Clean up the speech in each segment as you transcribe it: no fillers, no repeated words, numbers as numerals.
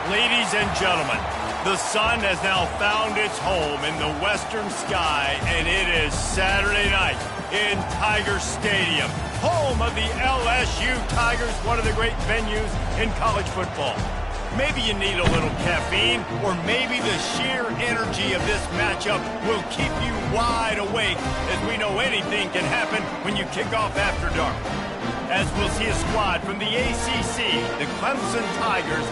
Ladies and gentlemen, the sun has now found its home in the western sky, and it is Saturday night in Tiger Stadium, home of the LSU Tigers, one of the great venues in college football. Maybe you need a little caffeine, or maybe the sheer energy of this matchup will keep you wide awake, as we know anything can happen when you kick off after dark. As we'll see a squad from the ACC, the Clemson Tigers,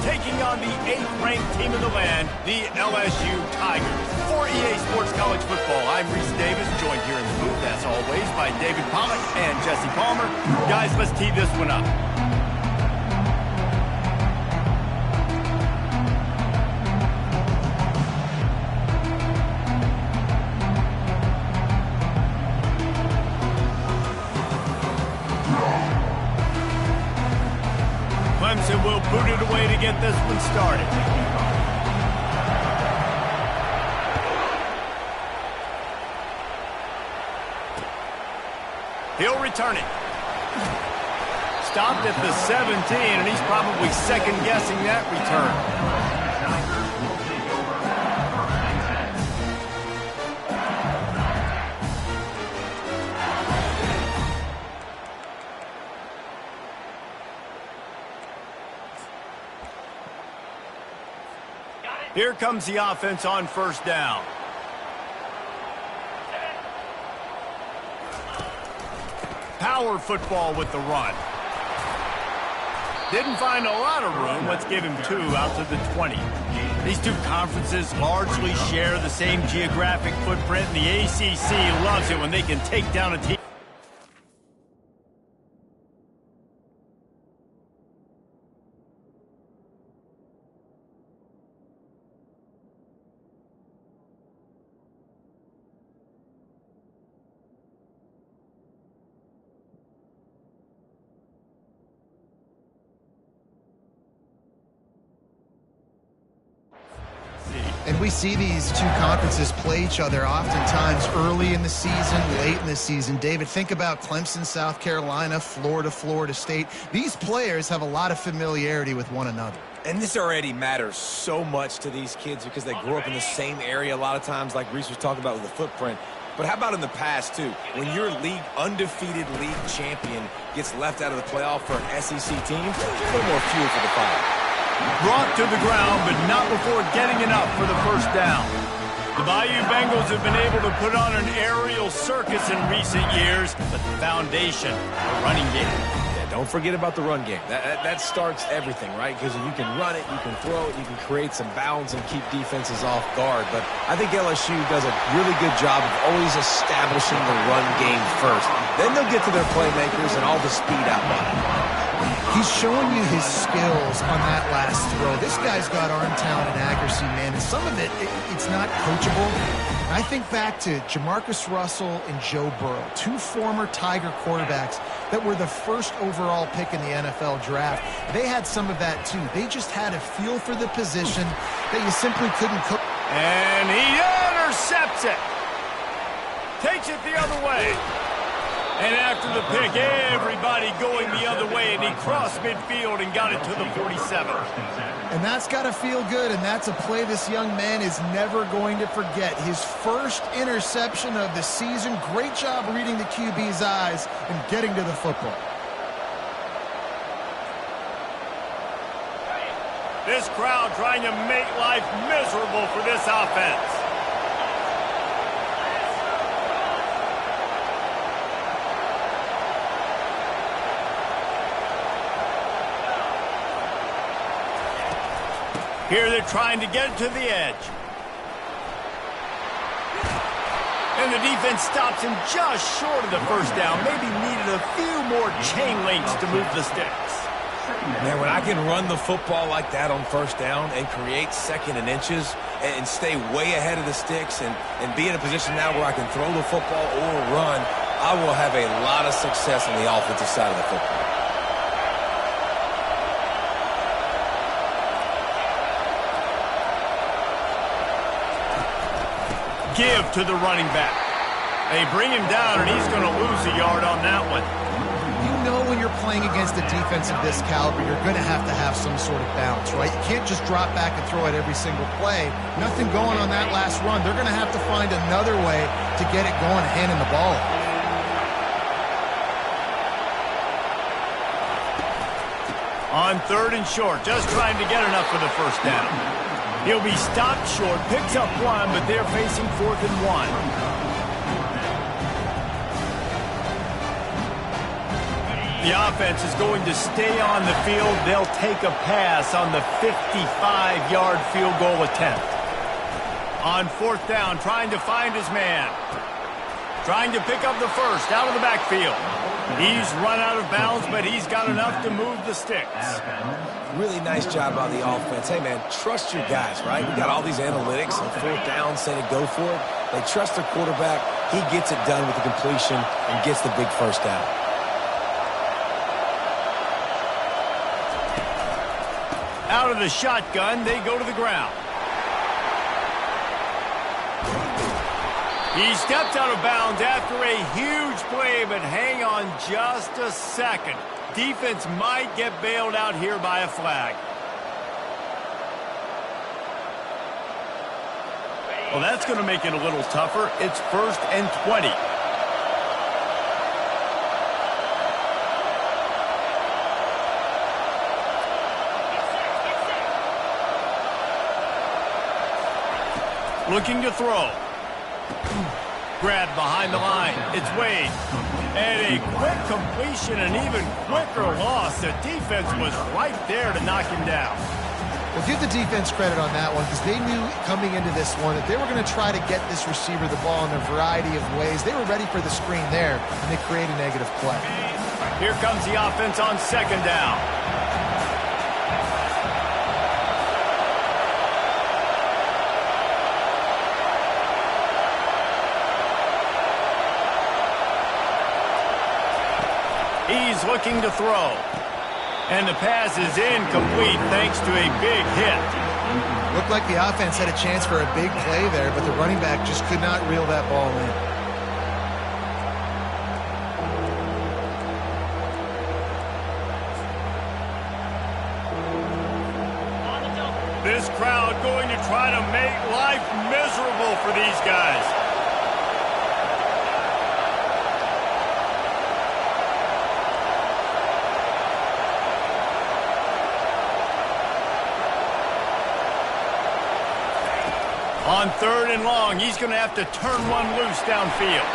taking on the 8th-ranked team in the land, the LSU Tigers. For EA Sports College Football, I'm Reese Davis, joined here in the booth, as always, by David Pollack and Jesse Palmer. Guys, let's tee this one up. Clemson will boot it away to get this one started. He'll return it. Stopped at the 17, and he's probably second-guessing that return. Here comes the offense on first down. Power football with the run. Didn't find a lot of room. Let's give him 2 out to the 20. These two conferences largely share the same geographic footprint, and the ACC loves it when they can take down a team. And we see these two conferences play each other oftentimes early in the season, late in the season. David, think about Clemson, South Carolina, Florida, Florida State. These players have a lot of familiarity with one another. And this already matters so much to these kids because they grew up in the same area a lot of times, like Reese was talking about with the footprint. But how about in the past, too? When your undefeated league champion gets left out of the playoff for an SEC team, a little more fuel for the fire. Brought to the ground, but not before getting enough for the first down. The Bayou Bengals have been able to put on an aerial circus in recent years, but the foundation, the running game. Yeah, don't forget about the run game. That starts everything, right? Because if you can run it, you can throw it, you can create some bounds and keep defenses off guard. But I think LSU does a really good job of always establishing the run game first. Then they'll get to their playmakers and all the speed out wide. He's showing you his skills on that last throw. This guy's got arm talent and accuracy, man. And some of it's not coachable. I think back to Jamarcus Russell and Joe Burrow, 2 former Tiger quarterbacks that were the first overall pick in the NFL draft. They had some of that, too. They just had a feel for the position that you simply couldn't coach. And he intercepts it. Takes it the other way. And after the pick, everybody going the other way, and he crossed midfield and got it to the 47. And that's got to feel good, and that's a play this young man is never going to forget. His first interception of the season. Great job reading the QB's eyes and getting to the football. This crowd trying to make life miserable for this offense. Here they're trying to get it to the edge. And the defense stops him just short of the first down. Maybe needed a few more chain links to move the sticks. Man, when I can run the football like that on first down and create second and inches and stay way ahead of the sticks and be in a position now where I can throw the football or run, I will have a lot of success on the offensive side of the football. Give to the running back. They bring him down, and he's going to lose a yard on that one. You know when you're playing against a defense of this caliber, you're going to have some sort of balance, right? You can't just drop back and throw it every single play. Nothing going on that last run. They're going to have to find another way to get it going, handing the ball off. On 3rd and short, just trying to get enough for the first down. He'll be stopped short, picks up 1, but they're facing 4th and 1. The offense is going to stay on the field. They'll take a pass on the 55-yard field goal attempt. On 4th down, trying to find his man. Trying to pick up the first out of the backfield. He's run out of bounds, but he's got enough to move the sticks. Really nice job by the offense. Hey, man, trust your guys, right? We got all these analytics on 4th down saying to go for it. They trust their quarterback. He gets it done with the completion and gets the big first down. Out of the shotgun, they go to the ground. He stepped out of bounds after a huge play, but hang on just a second. Defense might get bailed out here by a flag. Well, that's going to make it a little tougher. It's 1st and 20. Looking to throw. Grabbed behind the line. It's Wade. And a quick completion, an even quicker loss. The defense was right there to knock him down. Well, give the defense credit on that one because they knew coming into this one that they were going to try to get this receiver the ball in a variety of ways. They were ready for the screen there, and they create a negative play. Here comes the offense on 2nd down. He's looking to throw. And the pass is incomplete thanks to a big hit. Looked like the offense had a chance for a big play there, but the running back just could not reel that ball in. This crowd going to try to make life miserable for these guys. On 3rd and long, he's going to have to turn one loose downfield.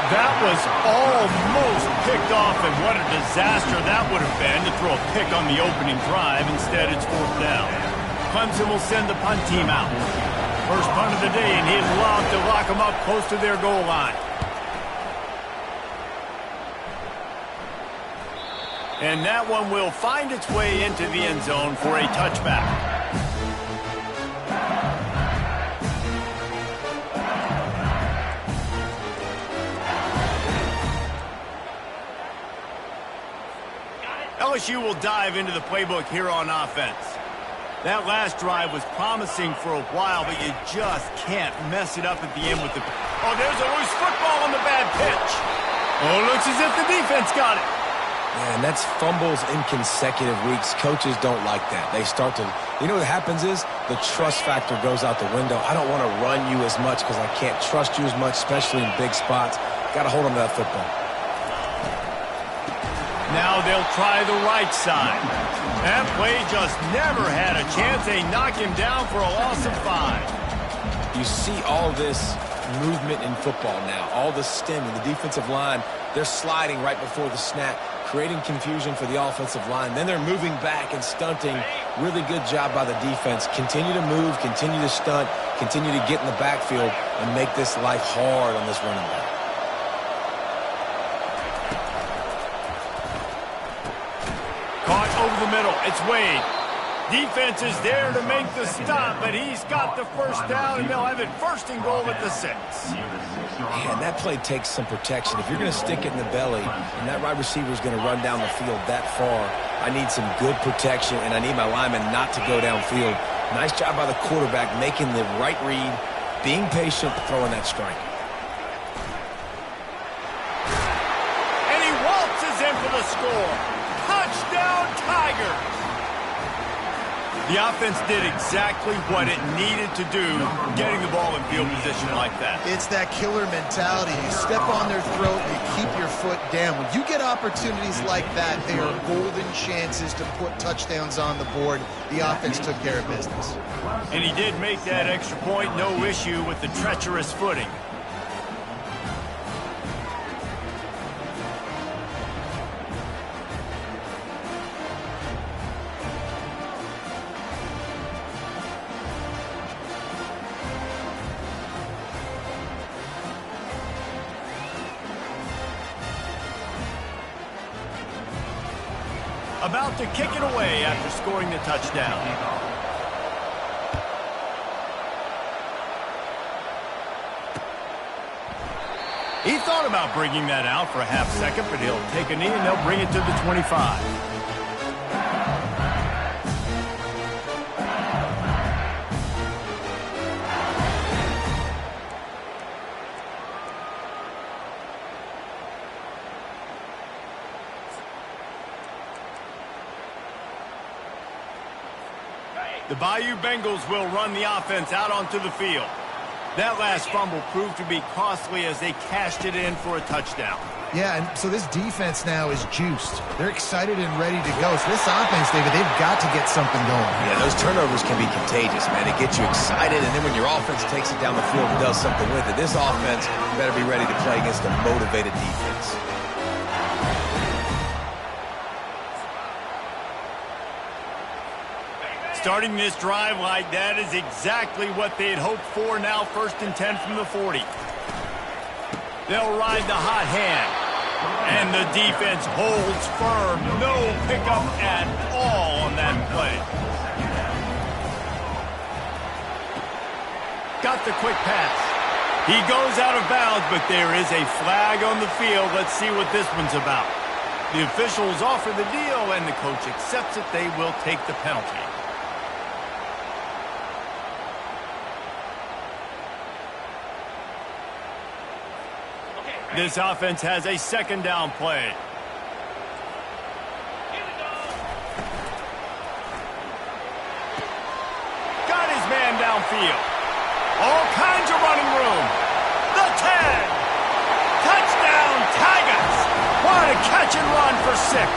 That was almost picked off, and what a disaster that would have been to throw a pick on the opening drive. Instead, it's 4th down. Clemson will send the punt team out. First punt of the day, and he'd love to lock them up close to their goal line. And that one will find its way into the end zone for a touchback. LSU will dive into the playbook here on offense. That last drive was promising for a while, but you just can't mess it up at the end with the... Oh, there's a loose football on the bad pitch. Oh, looks as if the defense got it. Man, that's fumbles in consecutive weeks. Coaches don't like that. They start to... You know what happens is the trust factor goes out the window. I don't want to run you as much because I can't trust you as much, especially in big spots. Got to hold on to that football. Now they'll try the right side. That play just never had a chance. They knock him down for a loss of 5. You see all this movement in football now. All the stemming, the defensive line, they're sliding right before the snap, creating confusion for the offensive line. Then they're moving back and stunting. Really good job by the defense. Continue to move, continue to stunt, continue to get in the backfield and make this life hard on this running back. Caught over the middle. It's Wade. Defense is there to make the stop, but he's got the first down, and they'll have it 1st and goal at the 6. Man, that play takes some protection. If you're going to stick it in the belly, and that wide receiver is going to run down the field that far, I need some good protection, and I need my lineman not to go downfield. Nice job by the quarterback making the right read, being patient, throwing that strike. And he walks is in for the score. Touchdown, Tigers! The offense did exactly what it needed to do, getting the ball in field position like that. It's that killer mentality. You step on their throat, you keep your foot down. When you get opportunities like that, they are golden chances to put touchdowns on the board. The offense took care of business. And he did make that extra point, no issue with the treacherous footing. About to kick it away after scoring the touchdown. He thought about bringing that out for a half second, but he'll take a knee and they'll bring it to the 25. The Bayou Bengals will run the offense out onto the field. That last fumble proved to be costly as they cashed it in for a touchdown. Yeah, and so this defense now is juiced. They're excited and ready to go. So this offense, David, they've got to get something going. Yeah, those turnovers can be contagious, man. It gets you excited, and then when your offense takes it down the field and does something with it, this offense better be ready to play against a motivated defense. Starting this drive like that is exactly what they had hoped for. Now 1st and 10 from the 40. They'll ride the hot hand. And the defense holds firm. No pickup at all on that play. Got the quick pass. He goes out of bounds, but there is a flag on the field. Let's see what this one's about. The officials offer the deal, and the coach accepts it. They will take the penalty. This offense has a 2nd down play. Got his man downfield. All kinds of running room. The 10. Touchdown, Tigers. What a catch and run for 6.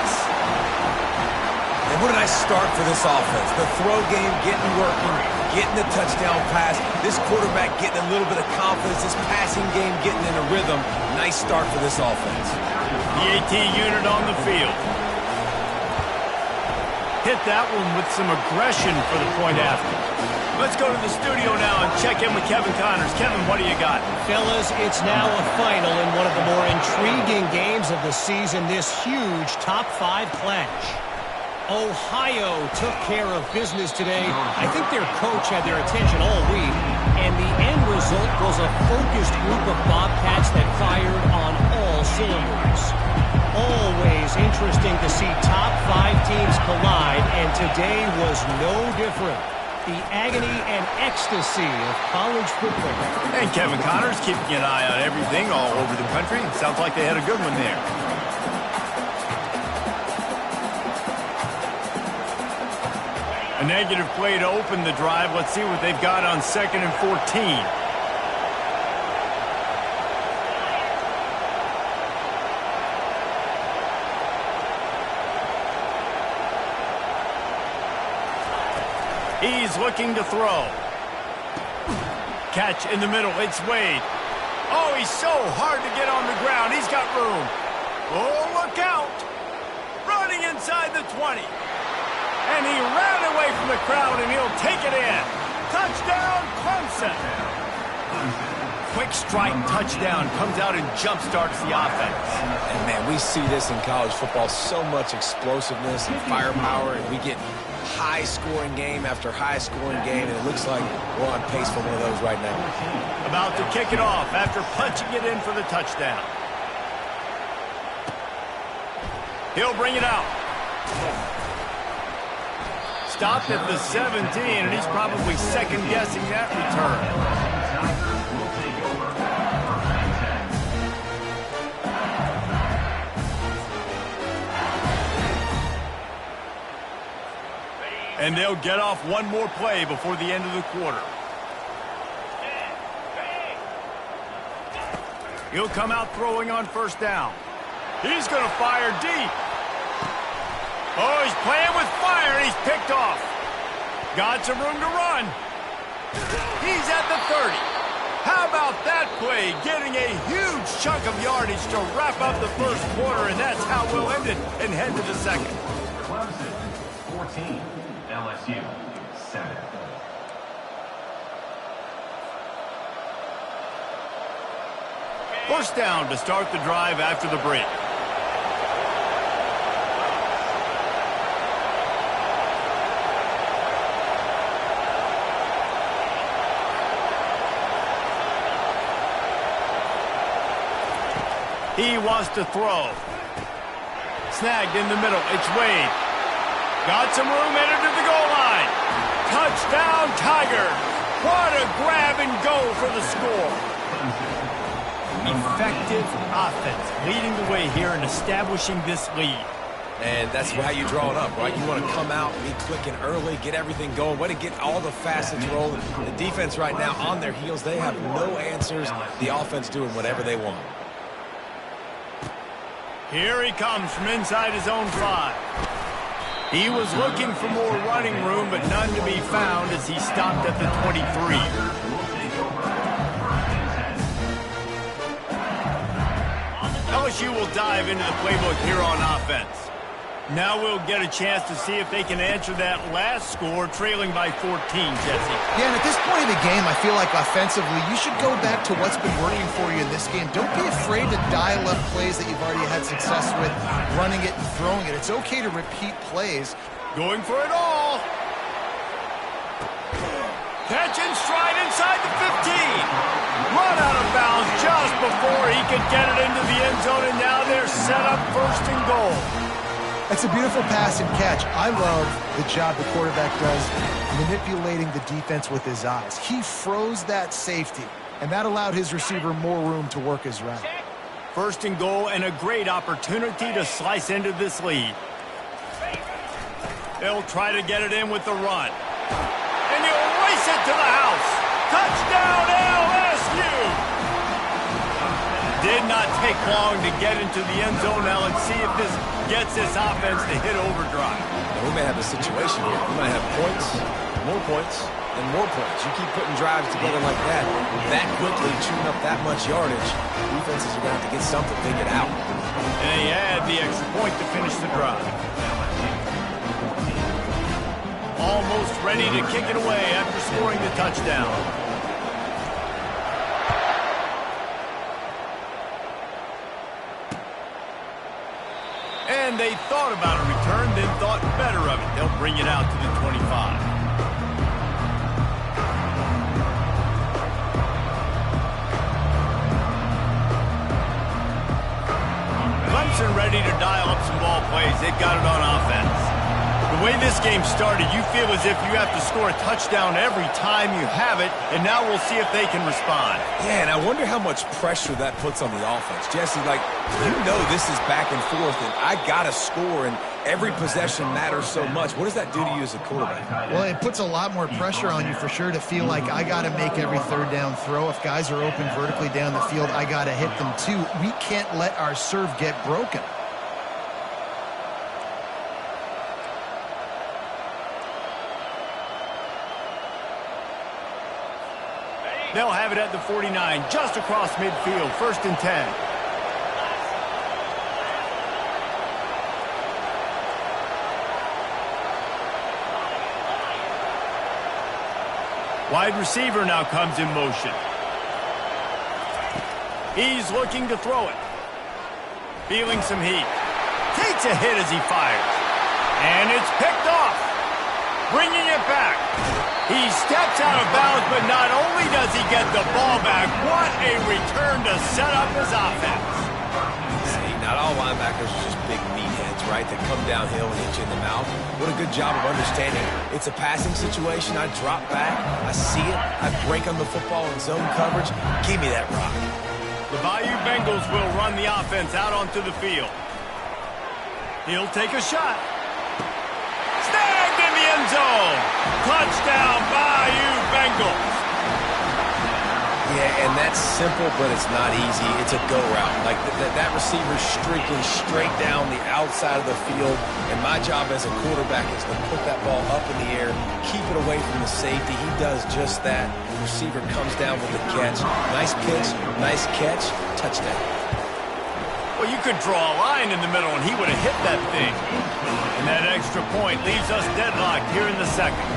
And what a nice start for this offense. The throw game getting working, getting the touchdown pass. This quarterback getting a little bit of confidence. This passing game getting in a rhythm. Nice start for this offense. The AT unit on the field. Hit that one with some aggression for the point after. Let's go to the studio now and check in with Kevin Connors. Kevin, what do you got? Fellas, it's now a final in one of the more intriguing games of the season, this huge top 5 clash. Ohio took care of business today. I think their coach had their attention all week, and the end result was a focused group of Bobcats that fired on all cylinders. Always interesting to see top 5 teams collide, and today was no different. The agony and ecstasy of college football. And Kevin Connors keeping an eye on everything all over the country. Sounds like they had a good one there. A negative play to open the drive. Let's see what they've got on 2nd and 14. He's looking to throw. Catch in the middle. It's Wade. Oh, he's so hard to get on the ground. He's got room. Oh, look out. Running inside the 20. And he ran away from the crowd, and he'll take it in. Touchdown, Clemson. Quick strike touchdown comes out and jump-starts the offense. And, man, we see this in college football, so much explosiveness and firepower, and we get high-scoring game after high-scoring game, and it looks like we're on pace for one of those right now. About to kick it off after punching it in for the touchdown. He'll bring it out. Stopped at the 17, and he's probably second-guessing that return. And they'll get off one more play before the end of the quarter. He'll come out throwing on first down. He's going to fire deep. Oh, he's playing with fire, and he's picked off. Got some room to run. He's at the 30. How about that play? Getting a huge chunk of yardage to wrap up the first quarter, and that's how we'll end it and head to the second. Clemson, 14. LSU, 7. First down to start the drive after the break. He wants to throw. Snagged in the middle. It's Wade. Got some room, entered to the goal line. Touchdown, Tiger. What a grab and go for the score. Effective offense leading the way here and establishing this lead. And that's how you draw it up, right? You want to come out, be clicking early, get everything going, way to get all the facets rolling. The defense right now on their heels, they have no answers. The offense doing whatever they want. Here he comes from inside his own 5. He was looking for more running room, but none to be found as he stopped at the 23. LSU will dive into the playbook here on offense. Now we'll get a chance to see if they can answer that last score, trailing by 14, Jesse. Yeah, and at this point of the game, I feel like offensively, you should go back to what's been working for you in this game. Don't be afraid to dial up plays that you've already had success with, running it and throwing it. It's okay to repeat plays. Going for it all. Catch and stride inside the 15. Run out of bounds just before he could get it into the end zone, and now they're set up first and goal. That's a beautiful pass and catch. I love the job the quarterback does manipulating the defense with his eyes. He froze that safety, and that allowed his receiver more room to work his route. First and goal, and a great opportunity to slice into this lead. They'll try to get it in with the run. And he'll race it to the house. Touchdown, LSU! Did not take long to get into the end zone. Now let's see if this gets this offense to hit overdrive. Now, we may have a situation here. We might have points, and more points. You keep putting drives together like that quickly, chewing up that much yardage, defenses are going to have to get something figured out. And they add the extra point to finish the drive. Almost ready to kick it away after scoring the touchdown. And they thought about a return, then thought better of it. They'll bring it out to the 25. Clemson ready to dial up some ball plays. They've got it on offense. The way this game started, you feel as if you have to score a touchdown every time you have it, and now we'll see if they can respond. Yeah, and I wonder how much pressure that puts on the offense. Jesse, like, you know this is back and forth, and I got to score, and every possession matters so much. What does that do to you as a quarterback? Well, it puts a lot more pressure on you for sure to feel like I got to make every third down throw. If guys are open vertically down the field, I got to hit them too. We can't let our serve get broken. They'll have it at the 49, just across midfield, 1st and 10. Wide receiver now comes in motion. He's looking to throw it. Feeling some heat. Takes a hit as he fires. And it's picked off. Bringing it back. He steps out of bounds, but not only does he get the ball back, what a return to set up his offense. See, not all linebackers are just big meatheads, right, that come downhill and hit you in the mouth. What a good job of understanding. It's a passing situation. I drop back. I see it. I break on the football in zone coverage. Give me that rock. The Bayou Bengals will run the offense out onto the field. He'll take a shot. Snagged in the end end zone. Touchdown, Bayou Bengals. Yeah, and that's simple, but it's not easy. It's a go route. Like that receiver's streaking straight down the outside of the field, and my job as a quarterback is to put that ball up in the air, keep it away from the safety. He does just that. The receiver comes down with the catch. Nice pitch, nice catch, touchdown. Well, you could draw a line in the middle, and he would have hit that thing. And that extra point leaves us deadlocked here in the second.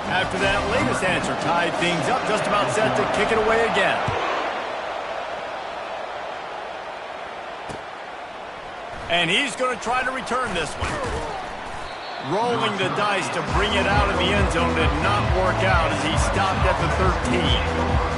After that latest answer tied things up, just about set to kick it away again. And he's going to try to return this one. Rolling the dice to bring it out of the end zone did not work out as he stopped at the 13.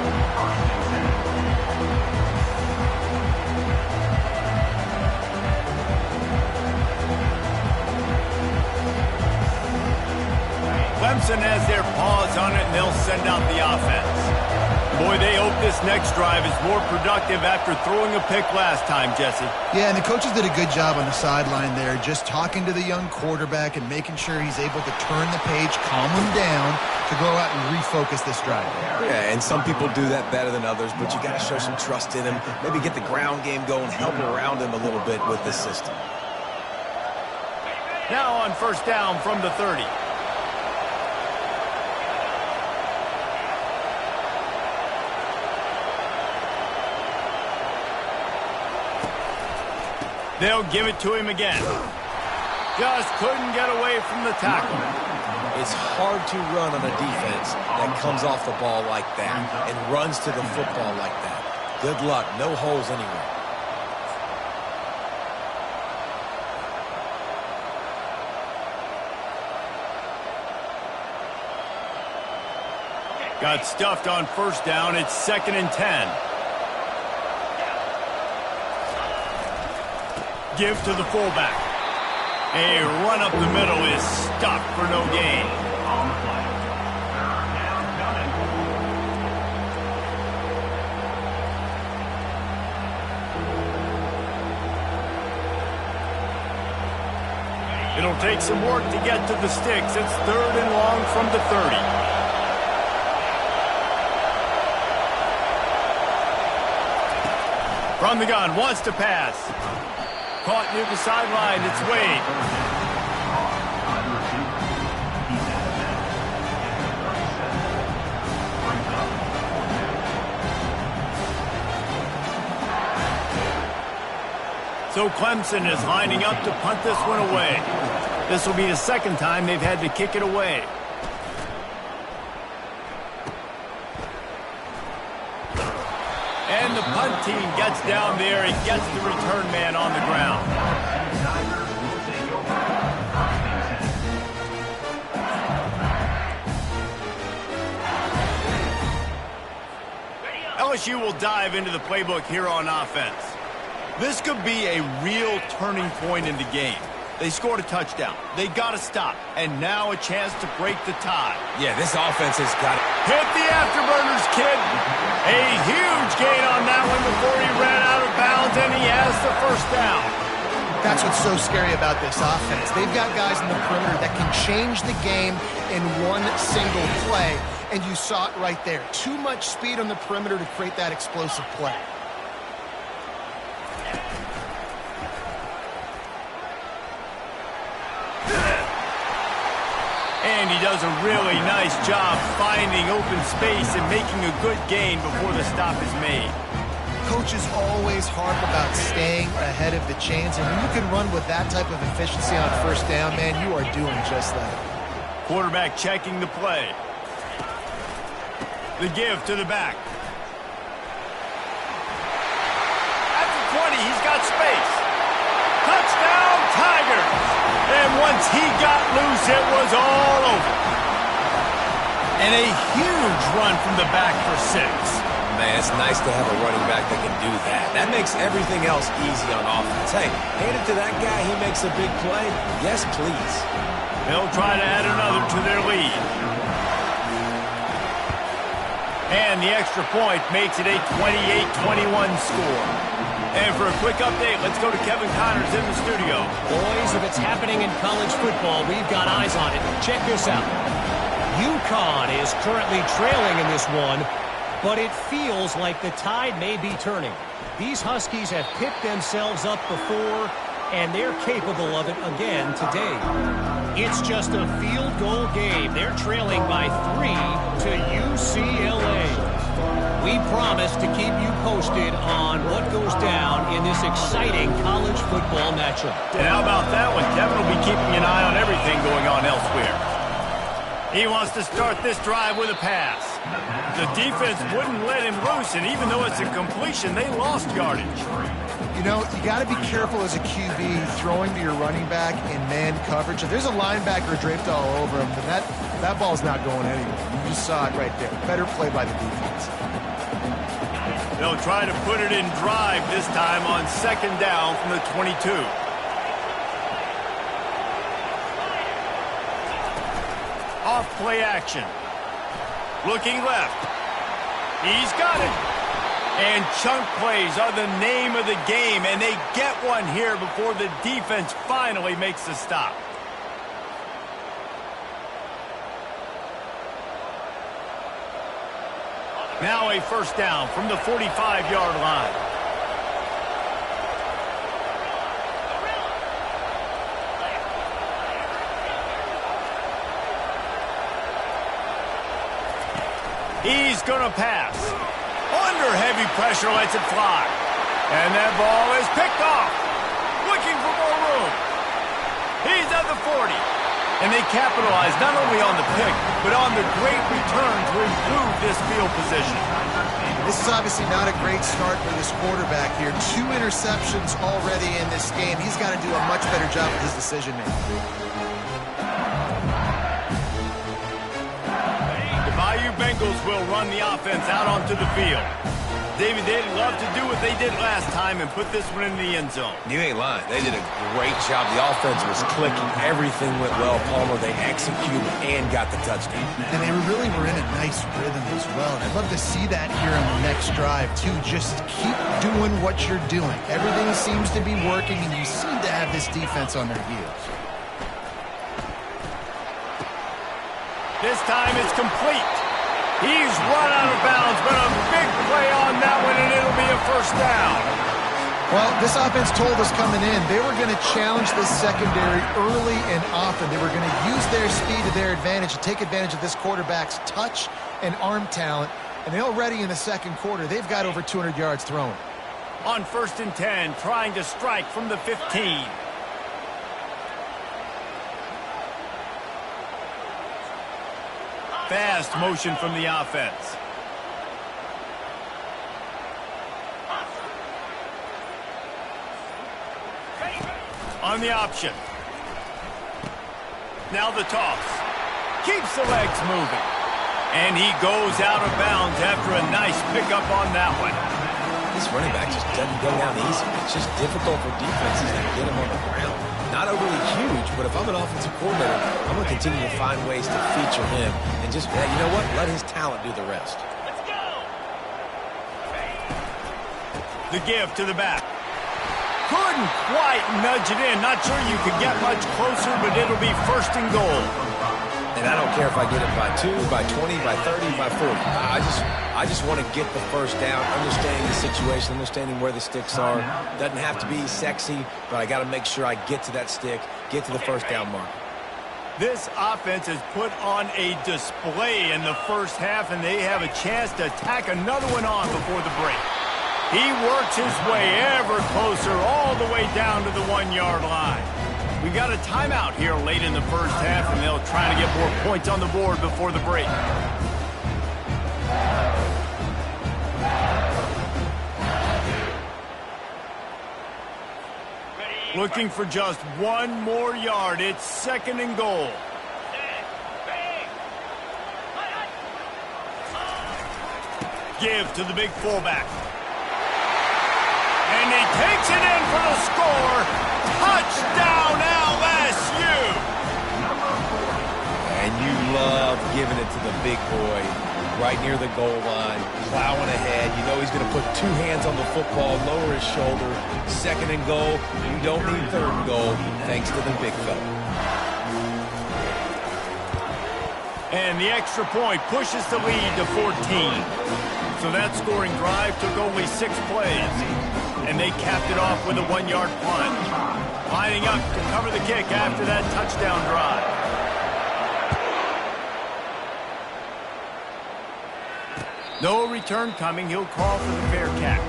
Clemson has their paws on it, and they'll send out the offense. Boy, they hope this next drive is more productive after throwing a pick last time, Jesse. Yeah, and the coaches did a good job on the sideline there, just talking to the young quarterback and making sure he's able to turn the page, calm him down, to go out and refocus this drive. Yeah, and some people do that better than others, but you got to show some trust in him, maybe get the ground game going, help around him a little bit with this system. Now on first down from the 30. They'll give it to him again. Just couldn't get away from the tackle. It's hard to run on a defense that comes off the ball like that and runs to the football like that. Good luck. No holes anywhere. Got stuffed on first down. It's 2nd and 10. Give to the fullback. A run up the middle is stopped for no gain. On the play. 3rd down coming. It'll take some work to get to the sticks. It's 3rd and long from the 30. From the gun, wants to pass. Caught near the sideline, it's Wade. So Clemson is lining up to punt this one away. This will be the 2nd time they've had to kick it away. And the punt team gets down there and gets the return man on the ground. LSU will dive into the playbook here on offense. This could be a real turning point in the game. They scored a touchdown. They got to stop. And now a chance to break the tie. Yeah, this offense has got it. Hit the afterburners, kid. A huge gain on that one before he ran out of bounds, and he has the first down. That's what's so scary about this offense. They've got guys in the perimeter that can change the game in one single play, and you saw it right there. Too much speed on the perimeter to create that explosive play. And he does a really nice job finding open space and making a good gain before the stop is made. Coaches always harp about staying ahead of the chains, and when you can run with that type of efficiency on first down, man, you are doing just that. Quarterback checking the play. The give to the back. At the 20, he's got space. Touchdown, Tigers! And once he got loose, it was all over. And a huge run from the back for 6. Man, it's nice to have a running back that can do that. That makes everything else easy on offense. Hey, hand it to that guy. He makes a big play. Yes, please. They'll try to add another to their lead. And the extra point makes it a 28-21 score. And for a quick update, let's go to Kevin Connors in the studio. Boys, if it's happening in college football, we've got eyes on it. Check this out. UConn is currently trailing in this one, but it feels like the tide may be turning. These Huskies have picked themselves up before, and they're capable of it again today. It's just a field goal game. They're trailing by 3 to UCLA. We promise to keep you posted on what goes down in this exciting college football matchup. And how about that one? Kevin will be keeping an eye on everything going on elsewhere. He wants to start this drive with a pass. The defense wouldn't let him loose, and even though it's a completion, they lost yardage. You know, you got to be careful as a QB throwing to your running back in man coverage. If there's a linebacker draped all over him, then that ball's not going anywhere. You just saw it right there. Better play by the defense. They'll try to put it in drive this time on second down from the 22. Off play action. Looking left. He's got it. And chunk plays are the name of the game, and they get one here before the defense finally makes the stop. Now a first down from the 45-yard line. He's going to pass. Under heavy pressure, lets it fly. And that ball is picked off. Looking for more room. He's at the 40. And they capitalize not only on the pick, but on the great return to improve this field position. This is obviously not a great start for this quarterback here. 2 interceptions already in this game. He's got to do a much better job with his decision-making. The Bayou Bengals will run the offense out onto the field. David, they'd love to do what they did last time and put this one in the end zone. You ain't lying. They did a great job. The offense was clicking. Everything went well. Palmer, they executed and got the touchdown. And they really were in a nice rhythm as well. And I'd love to see that here on the next drive, too. Just keep doing what you're doing. Everything seems to be working, and you seem to have this defense on their heels. This time it's complete. He's run out of bounds, but a big play on that one, and it'll be a first down. Well, this offense told us coming in they were going to challenge this secondary early and often. They were going to use their speed to their advantage to take advantage of this quarterback's touch and arm talent. And already in the second quarter, they've got over 200 yards thrown. On 1st and 10, trying to strike from the 15. Fast motion from the offense. On the option. Now the toss. Keeps the legs moving. And he goes out of bounds after a nice pickup on that one. This running back just doesn't go down easy. It's just difficult for defenses to get him on the ground. Not overly huge, but if I'm an offensive coordinator, I'm going to continue to find ways to feature him and just, you know what, let his talent do the rest. Let's go. The give to the back. Couldn't quite nudge it in. Not sure you could get much closer, but it'll be 1st and goal. And I don't care if I get it by 2, by 20, by 30, by 40. I just want to get the first down, understanding the situation, understanding where the sticks are. Doesn't have to be sexy, but I got to make sure I get to that stick, get to the first down mark. This offense has put on a display in the first half, and they have a chance to tack another one on before the break. He works his way ever closer all the way down to the 1-yard line. We got a timeout here late in the first half, and they'll try to get more points on the board before the break. Looking for just 1 more yard. It's 2nd and goal. Give to the big fullback. And he takes it in for the score. Touchdown, LSU! And you love giving it to the big boy right near the goal line, plowing ahead. You know he's going to put two hands on the football, lower his shoulder. Second and goal, you don't need third and goal, thanks to the big fella. And the extra point pushes the lead to 14. So that scoring drive took only 6 plays. And they capped it off with a 1-yard punt. Lining up to cover the kick after that touchdown drive. No return coming. He'll call for the fair catch.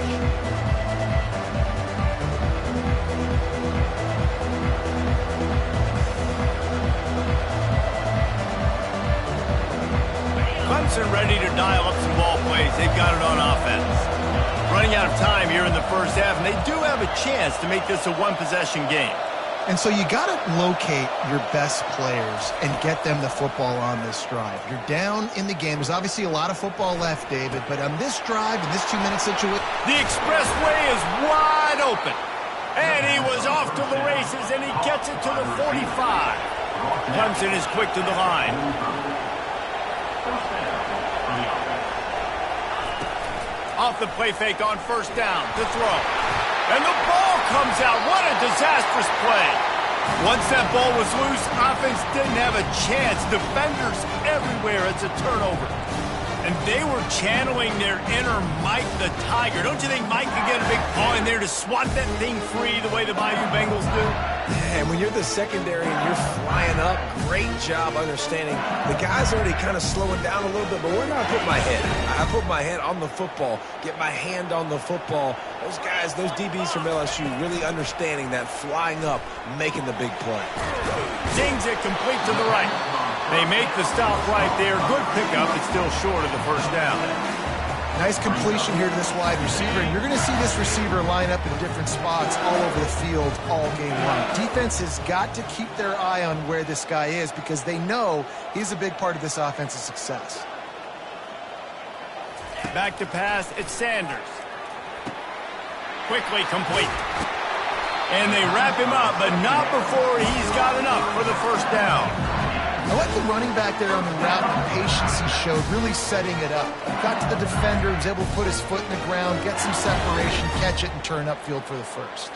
Clemson ready to dial up some ball plays. They've got it on offense. Running out of time here in the first half, and they do have a chance to make this a one-possession game. And so you got to locate your best players and get them the football on this drive. You're down in the game. There's obviously a lot of football left, David, but on this drive, in this 2-minute situation... The expressway is wide open. And he was off to the races, and he gets it to the 45. Clemson is quick to the line. Off the play fake on first down to throw. And the ball comes out. What a disastrous play. Once that ball was loose, offense didn't have a chance. Defenders everywhere. It's a turnover. And they were channeling their inner Mike the Tiger. Don't you think Mike could get a big paw in there to swat that thing free the way the Bayou Bengals do? And when you're the secondary and you're flying up, great job understanding. The guy's already kind of slowing down a little bit, but where do I put my head? I put my head on the football, get my hand on the football. Those guys, those DBs from LSU really understanding that flying up, making the big play. Zings it complete to the right. They make the stop right there. Good pickup. It's still short of the first down. Nice completion here to this wide receiver. And you're going to see this receiver line up in different spots all over the field all game long. Defense has got to keep their eye on where this guy is because they know he's a big part of this offense's success. Back to pass. It's Sanders. Quickly complete. And they wrap him up, but not before he's got enough for the first down. I like the running back there on the route and the patience he showed, really setting it up. Got to the defender, was able to put his foot in the ground, get some separation, catch it, and turn upfield for the first.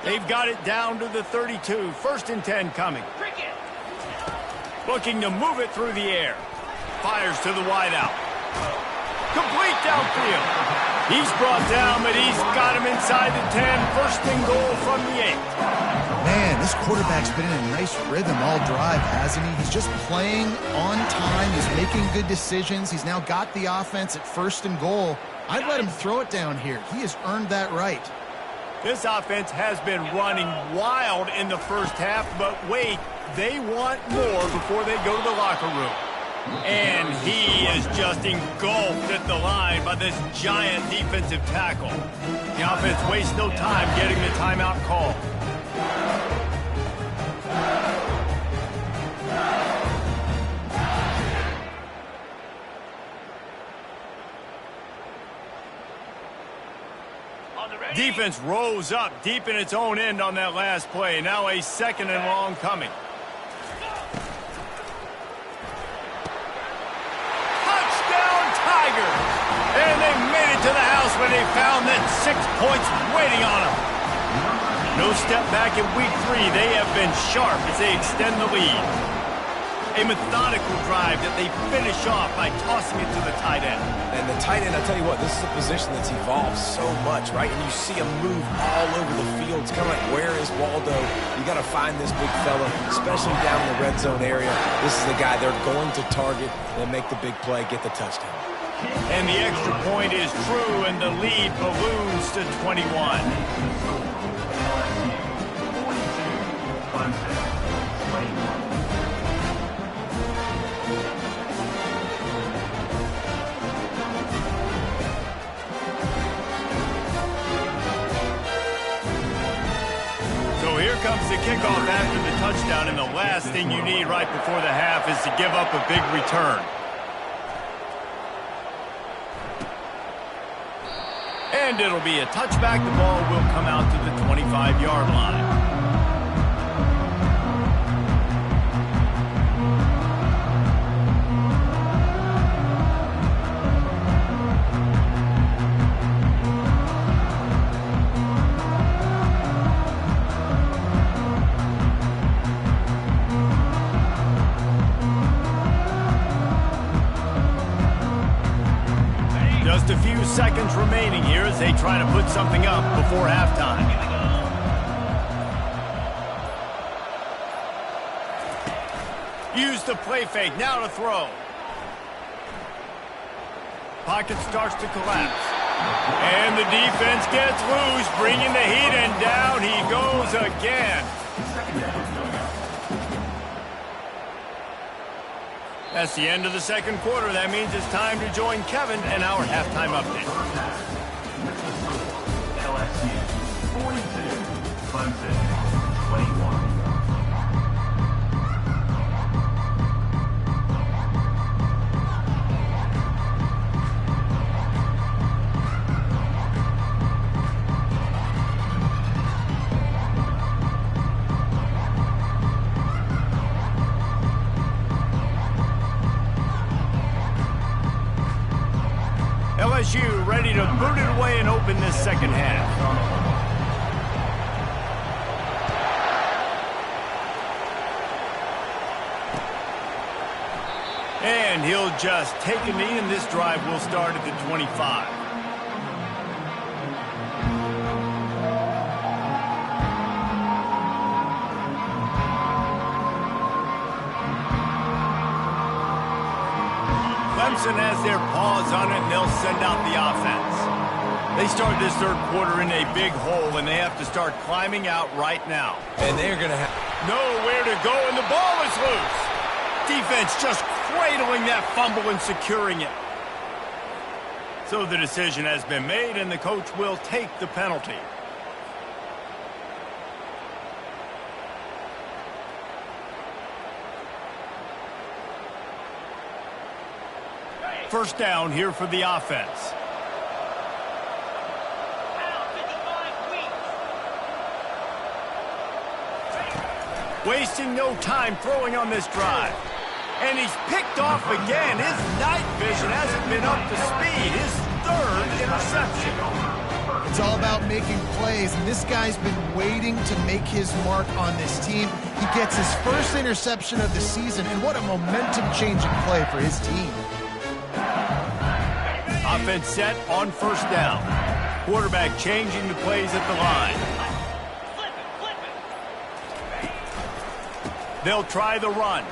They've got it down to the 32. First and 10 coming. Looking to move it through the air. Fires to the wideout. Complete downfield. He's brought down, but he's got him inside the 10. First and goal from the 8. Man, this quarterback's been in a nice rhythm all drive, hasn't he? He's just playing on time. He's making good decisions. He's now got the offense at first and goal. I'd let him throw it down here. He has earned that right. This offense has been running wild in the first half, but wait, they want more before they go to the locker room. And he is just engulfed at the line by this giant defensive tackle. The offense wastes no time getting the timeout call. Defense rose up deep in its own end on that last play. Now a second and long coming. Touchdown Tigers! And they made it to the house when they found that 6 points waiting on them. No step back in week 3. They have been sharp as they extend the lead. A methodical drive that they finish off by tossing it to the tight end. And the tight end, I tell you what, this is a position that's evolved so much, right? And you see him move all over the field. It's kind of like, where is Waldo? You got to find this big fella, especially down in the red zone area. This is the guy they're going to target and make the big play, get the touchdown. And the extra point is true, and the lead balloons to 21. Here comes the kickoff after the touchdown, and the last thing you need right before the half is to give up a big return. And it'll be a touchback. The ball will come out to the 25-yard line. seconds remaining here as they try to put something up before halftime. Use the play fake, now to throw. Pocket starts to collapse. And the defense gets loose, bringing the heat, and down he goes again. That's the end of the second quarter. That means it's time to join Kevin and our halftime update. LSU 42, Clemson 21. LSU ready to boot it away and open this second half. And he'll just take a knee, and this drive will start at the 25. Clemson has their paws on it, and they'll send out the offense. They start this third quarter in a big hole, and they have to start climbing out right now. And they're going to have nowhere to go, and the ball is loose. Defense just cradling that fumble and securing it. So the decision has been made, and the coach will take the penalty. First down here for the offense. Wasting no time throwing on this drive. And he's picked off again. His night vision hasn't been up to speed. His third interception. It's all about making plays, and this guy's been waiting to make his mark on this team. He gets his first interception of the season, and what a momentum-changing play for his team. Offense set on first down. Quarterback changing the plays at the line. They'll try the run.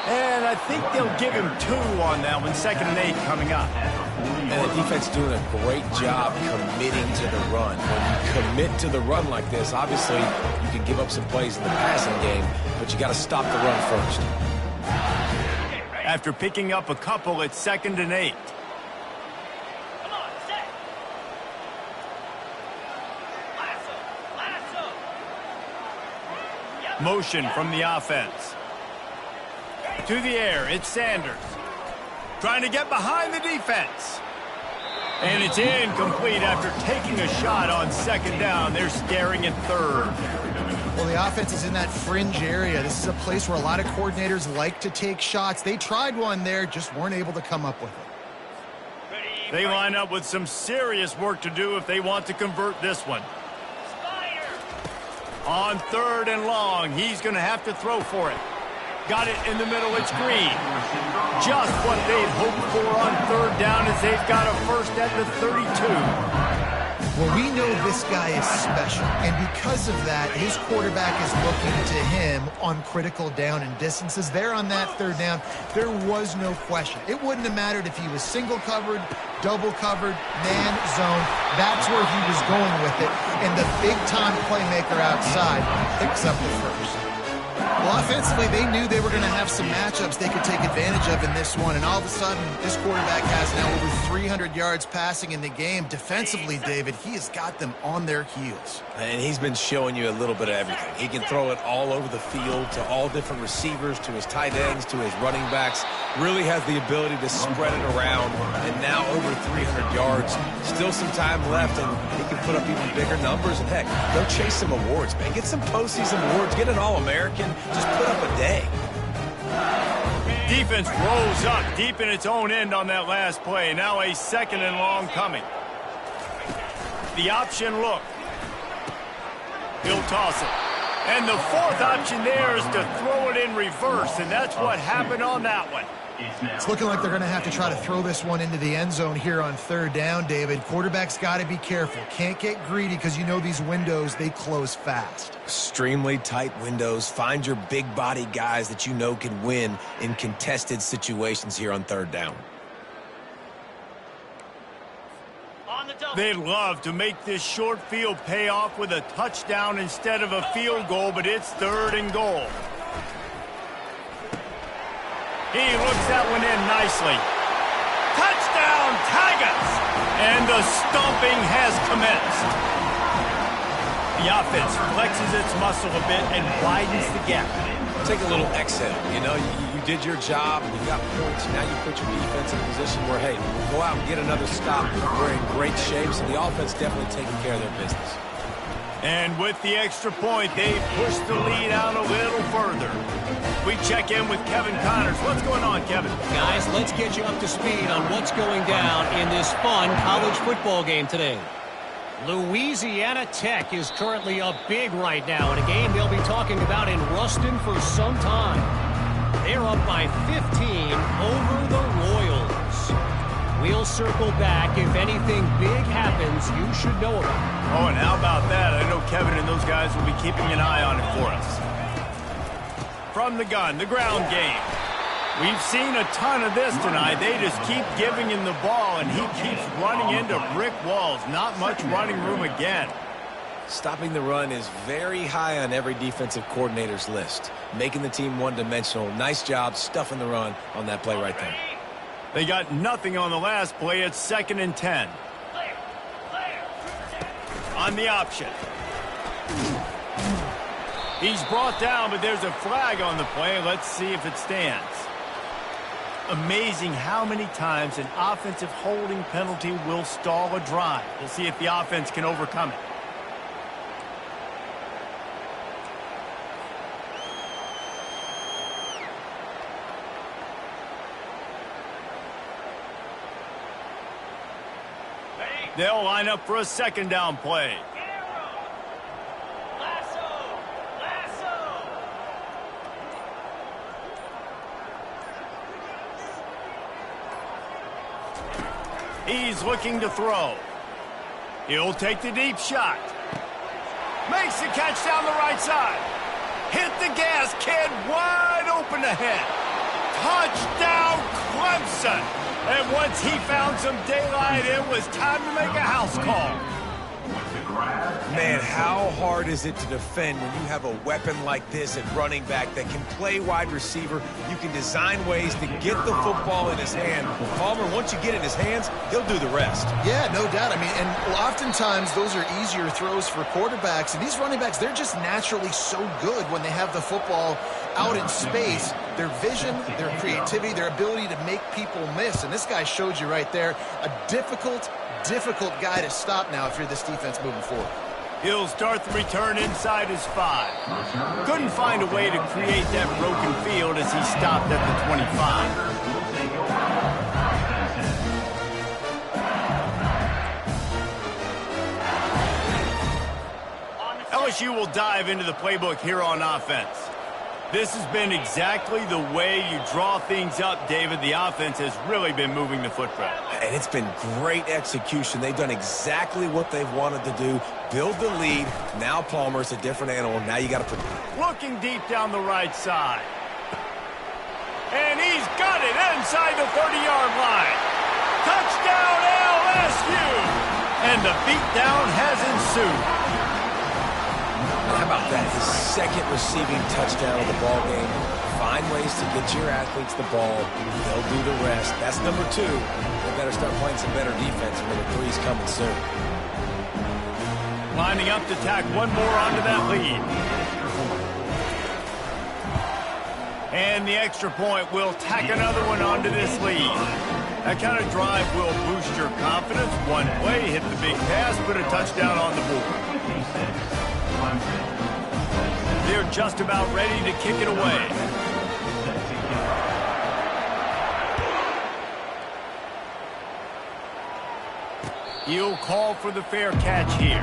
And I think they'll give him 2 on that one. 2nd and 8 coming up. And the defense doing a great job committing to the run. When you commit to the run like this, obviously you can give up some plays in the passing game, but you got to stop the run first. After picking up a couple, it's 2nd and 8. Motion from the offense. To the air, it's Sanders. Trying to get behind the defense. And it's incomplete after taking a shot on 2nd down. They're staring at 3rd. Well, the offense is in that fringe area. This is a place where a lot of coordinators like to take shots. They tried one there, just weren't able to come up with it. They line up with some serious work to do if they want to convert this one. On 3rd and long, he's going to have to throw for it. Got it in the middle, it's Green. Just what they'd hoped for on 3rd down as they've got a first at the 32. Well, we know this guy is special, and because of that, his quarterback is looking to him on critical down and distances. There on that 3rd down, there was no question. It wouldn't have mattered if he was single covered, double covered, man, zone. That's where he was going with it, and the big-time playmaker outside picks up the first. Well, offensively, they knew they were going to have some matchups they could take advantage of in this one, and all of a sudden, this quarterback has now over 300 yards passing in the game. Defensively, David, he has got them on their heels. And he's been showing you a little bit of everything. He can throw it all over the field to all different receivers, to his tight ends, to his running backs. Really has the ability to spread it around, and now over 300 yards. Still some time left, and he can put up even bigger numbers. And, heck, go chase some awards, man. Get some postseason awards. Get an All-American. Just put up a day. Defense rolls up deep in its own end on that last play. Now a 2nd and long coming. The option look. He'll toss it. And the 4th option there is to throw it in reverse, and that's what happened on that one. is now. It's looking like they're going to have to try to throw this one into the end zone here on third down, David. Quarterback's got to be careful. Can't get greedy because you know these windows, they close fast. Extremely tight windows. Find your big body guys that you know can win in contested situations here on third down. They'd love to make this short field pay off with a touchdown instead of a field goal, but it's third and goal. He looks that one in nicely. Touchdown, Tigers! And the stomping has commenced. The offense flexes its muscle a bit and widens the gap. Take a little exhale. You know, you did your job, you got points, now you put your defense in a position where, hey, go out and get another stop. We're in great shape, so the offense definitely taking care of their business. And with the extra point, they push the lead out a little further. We check in with Kevin Connors. What's going on, Kevin? Guys, let's get you up to speed on what's going down in this fun college football game today. Louisiana Tech is currently up big right now in a game they'll be talking about in Ruston for some time. They're up by 15 over the Royals. We'll circle back if anything big happens you should know about. Oh, and how about that? I know Kevin and those guys will be keeping an eye on it for us. From the gun, the ground game. We've seen a ton of this tonight. They just keep giving him the ball, and he keeps running into brick walls. Not much running room again. Stopping the run is very high on every defensive coordinator's list. Making the team one-dimensional. Nice job stuffing the run on that play right there. They got nothing on the last play. It's 2nd and 10. On the option. He's brought down, but there's a flag on the play. Let's see if it stands. Amazing how many times an offensive holding penalty will stall a drive. We'll see if the offense can overcome it. They'll line up for a 2nd down play. He's looking to throw. He'll take the deep shot. Makes the catch down the right side. Hit the gas, kid. Wide open ahead. Touchdown, Clemson. And once he found some daylight, it was time to make a house call. Man, how hard is it to defend when you have a weapon like this at running back that can play wide receiver? You can design ways to get the football in his hand. Palmer, once you get it in his hands, he'll do the rest. Yeah, no doubt. I mean, and oftentimes those are easier throws for quarterbacks. And these running backs, they're just naturally so good when they have the football out in space. Their vision, their creativity, their ability to make people miss. And this guy showed you right there a difficult guy to stop now if you're this defense moving forward. He'll start the return inside his 5. Couldn't find a way to create that broken field as he stopped at the 25. LSU will dive into the playbook here on offense. This has been exactly the way you draw things up, David. The offense has really been moving the footprint. And it's been great execution. They've done exactly what they've wanted to do. Build the lead. Now Palmer's a different animal. Now you got to... Looking deep down the right side. And he's got it inside the 30-yard line. Touchdown, LSU! And the beatdown has ensued. How about that? His 2nd receiving touchdown of the ball game. Find ways to get your athletes the ball. They'll do the rest. That's number 2. They better start playing some better defense. Number 3's coming soon. Lining up to tack one more onto that lead. And the extra point will tack another one onto this lead. That kind of drive will boost your confidence. One play, hit the big pass, put a touchdown on the board. They're just about ready to kick it away. He'll call for the fair catch here.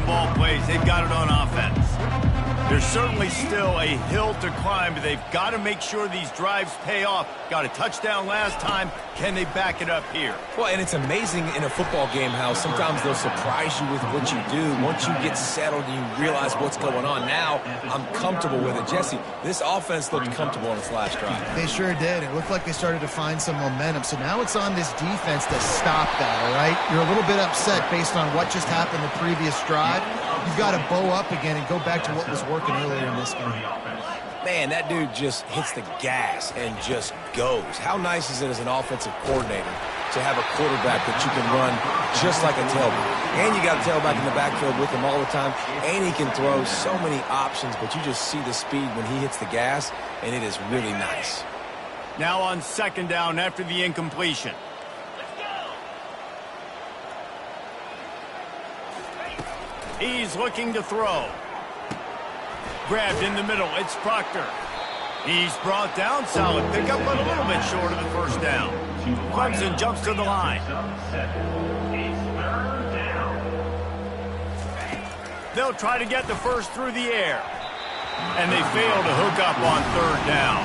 ball plays. They've got it on offense. There's certainly still a hill to climb, but they've got to make sure these drives pay off. Got a touchdown last time. Can they back it up here? Well, and it's amazing in a football game how sometimes they'll surprise you with what you do. Once you get settled and you realize what's going on, now I'm comfortable with it. Jesse, this offense looked comfortable on its last drive. They sure did. It looked like they started to find some momentum. So now it's on this defense to stop that, all right? You're a little bit upset based on what just happened the previous drive. You've got to bow up again and go back to what was working earlier in this game. Man, that dude just hits the gas and just goes. How nice is it as an offensive coordinator to have a quarterback that you can run just like a tailback? And you got a tailback in the backfield with him all the time, and he can throw so many options, but you just see the speed when he hits the gas, and it is really nice. Now on second down after the incompletion. He's looking to throw. Grabbed in the middle. It's Proctor. He's brought down. Solid pickup, but a little bit short of the first down. Clemson jumps to the line. They'll try to get the first through the air. And they fail to hook up on third down.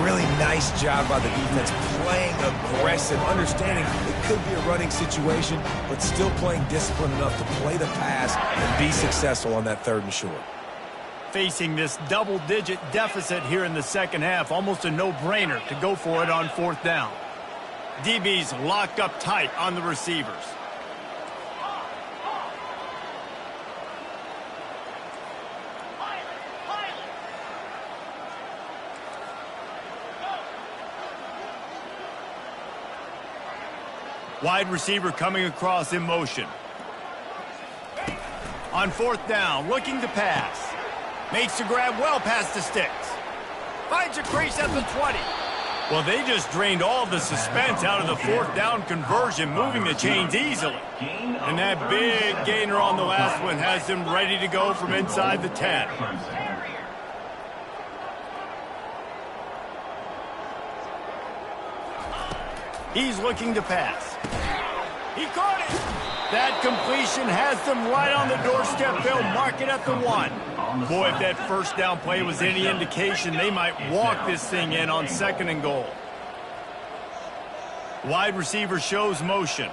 Really nice job by the defense, playing aggressive, understanding it could be a running situation, but still playing disciplined enough to play the pass and be successful on that third and short. Facing this double-digit deficit here in the second half, almost a no-brainer to go for it on fourth down. DB's locked up tight on the receivers. Wide receiver coming across in motion. On fourth down, looking to pass. Makes the grab well past the sticks. Finds a crease at the 20. Well, they just drained all the suspense out of the fourth down conversion, moving the chains easily. And that big gainer on the last one has them ready to go from inside the 10. He's looking to pass. He caught it. That completion has them right on the doorstep. They'll mark it at the 1. Boy, if that first down play was any indication, they might walk this thing in on second and goal. Wide receiver shows motion.